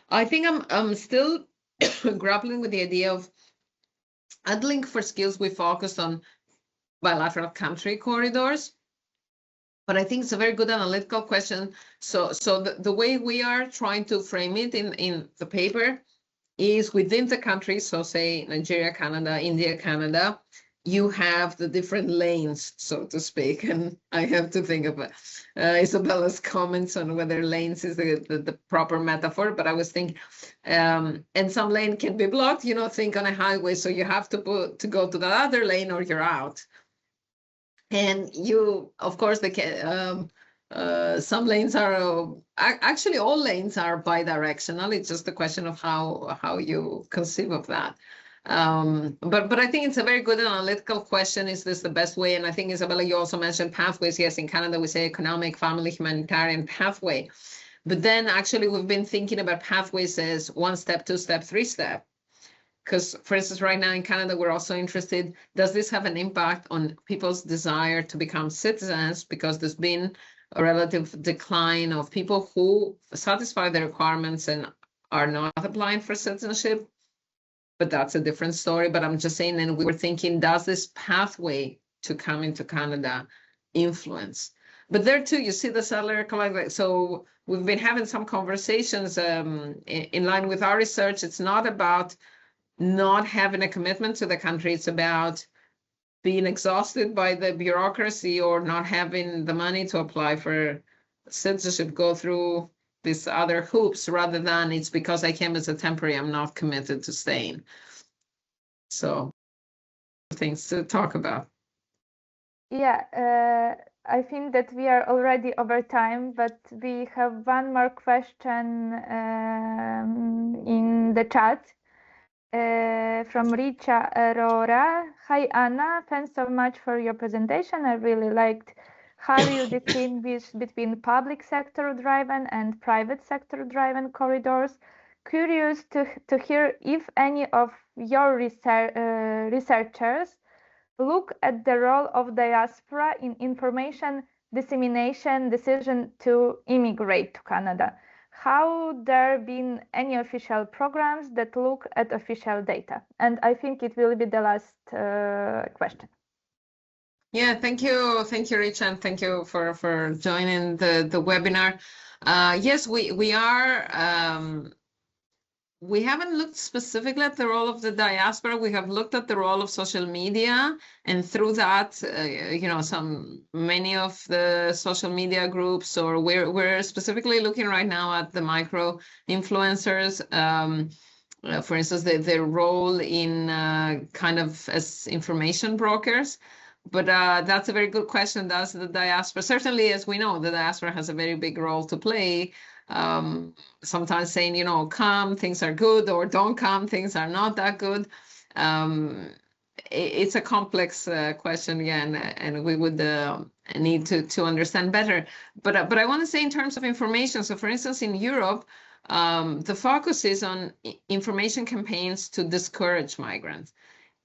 I think I'm still grappling with the idea of, at Link4Skills, we focused on bilateral country corridors, but I think it's a very good analytical question. So the way we are trying to frame it in the paper is within the country. So say Nigeria, Canada, India, Canada, you have the different lanes, so to speak. And I have to think of Isabella's comments on whether lanes is the proper metaphor, but I was thinking, and some lane can be blocked, think on a highway, so you have to go to the other lane or you're out. And you, of course, some lanes are, actually all lanes are bidirectional. It's just a question of how you conceive of that. But I think it's a very good analytical question. Is this the best way? And I think, Isabella, you also mentioned pathways. Yes, in Canada, we say economic, family, humanitarian pathway. But then actually we've been thinking about pathways as 1 step, 2 step, 3 step. Because, for instance, right now in Canada, we're also interested, does this have an impact on people's desire to become citizens? Because there's been a relative decline of people who satisfy the requirements and are not applying for citizenship. But that's a different story. But I'm just saying, and we were thinking, does this pathway to come into Canada influence? But there too, you see the Settler Colonial. So we've been having some conversations in line with our research. It's not about not having a commitment to the country. It's about being exhausted by the bureaucracy or not having the money to apply for citizenship, go through these other hoops, rather than it's because I came as a temporary, I'm not committed to staying. So things to talk about. Yeah, I think that we are already over time, but we have one more question in the chat from Richa Aurora. Hi, Anna. Thanks so much for your presentation. I really liked how you distinguish between public sector driven and private sector driven corridors. Curious to hear if any of your researchers look at the role of diaspora in information dissemination decision to immigrate to Canada. how there been any official programs that look at official data? And I think it will be the last question. Yeah, thank you, Richard. Thank you for joining the webinar. Yes, we are. We haven't looked specifically at the role of the diaspora. We have looked at the role of social media, and through that, you know, many of the social media groups, or we're specifically looking right now at the micro influencers. For instance, their role in kind of as information brokers. But that's a very good question. Does the diaspora, certainly as we know, the diaspora has a very big role to play. Sometimes saying, you know, come, things are good, or don't come, things are not that good. It's a complex question again, and we would need to understand better. But I want to say in terms of information, so for instance, in Europe, the focus is on information campaigns to discourage migrants.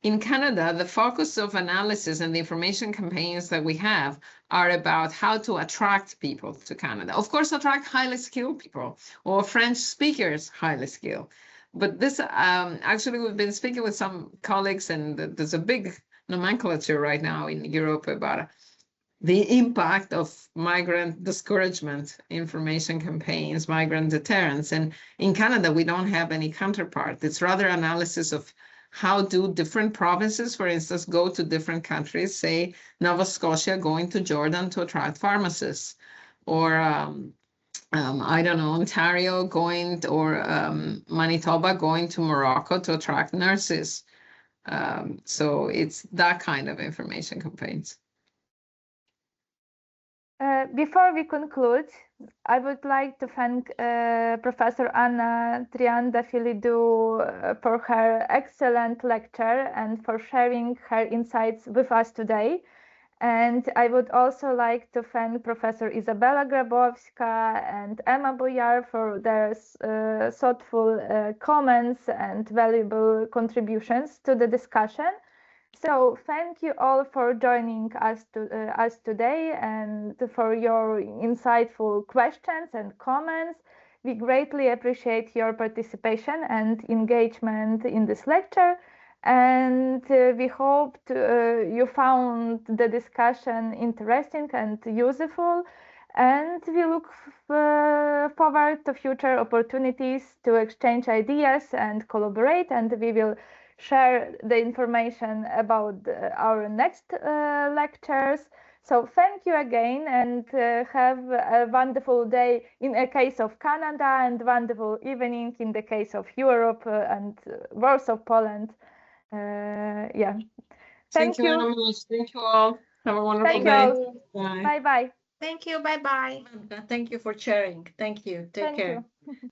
In Canada, the focus of analysis and the information campaigns that we have are about how to attract people to Canada. Of course, attract highly skilled people, or French speakers highly skilled. But this, actually, we've been speaking with some colleagues, and there's a big nomenclature right now in Europe about the impact of migrant discouragement information campaigns, migrant deterrence. And in Canada, we don't have any counterpart. It's rather analysis of how do different provinces, for instance, go to different countries, say Nova Scotia going to Jordan to attract pharmacists, or I don't know, Ontario going, or Manitoba going to Morocco to attract nurses. So it's that kind of information campaigns. Before we conclude, I would like to thank Professor Anna Triandafyllidou for her excellent lecture and for sharing her insights with us today. And I would also like to thank Professor Izabela Grabowska and Emma Boyar for their thoughtful comments and valuable contributions to the discussion. So thank you all for joining us today and for your insightful questions and comments. We greatly appreciate your participation and engagement in this lecture. And we hope you found the discussion interesting and useful. And we look forward to future opportunities to exchange ideas and collaborate. And we will share the information about our next lectures. So thank you again, and have a wonderful day in the case of Canada, and wonderful evening in the case of Europe and Warsaw, Poland. Yeah. Thank you very much. Thank you all. Have a wonderful day. Bye. Bye-bye. Thank you. Bye-bye. Thank you for sharing. Thank you. Take care. You.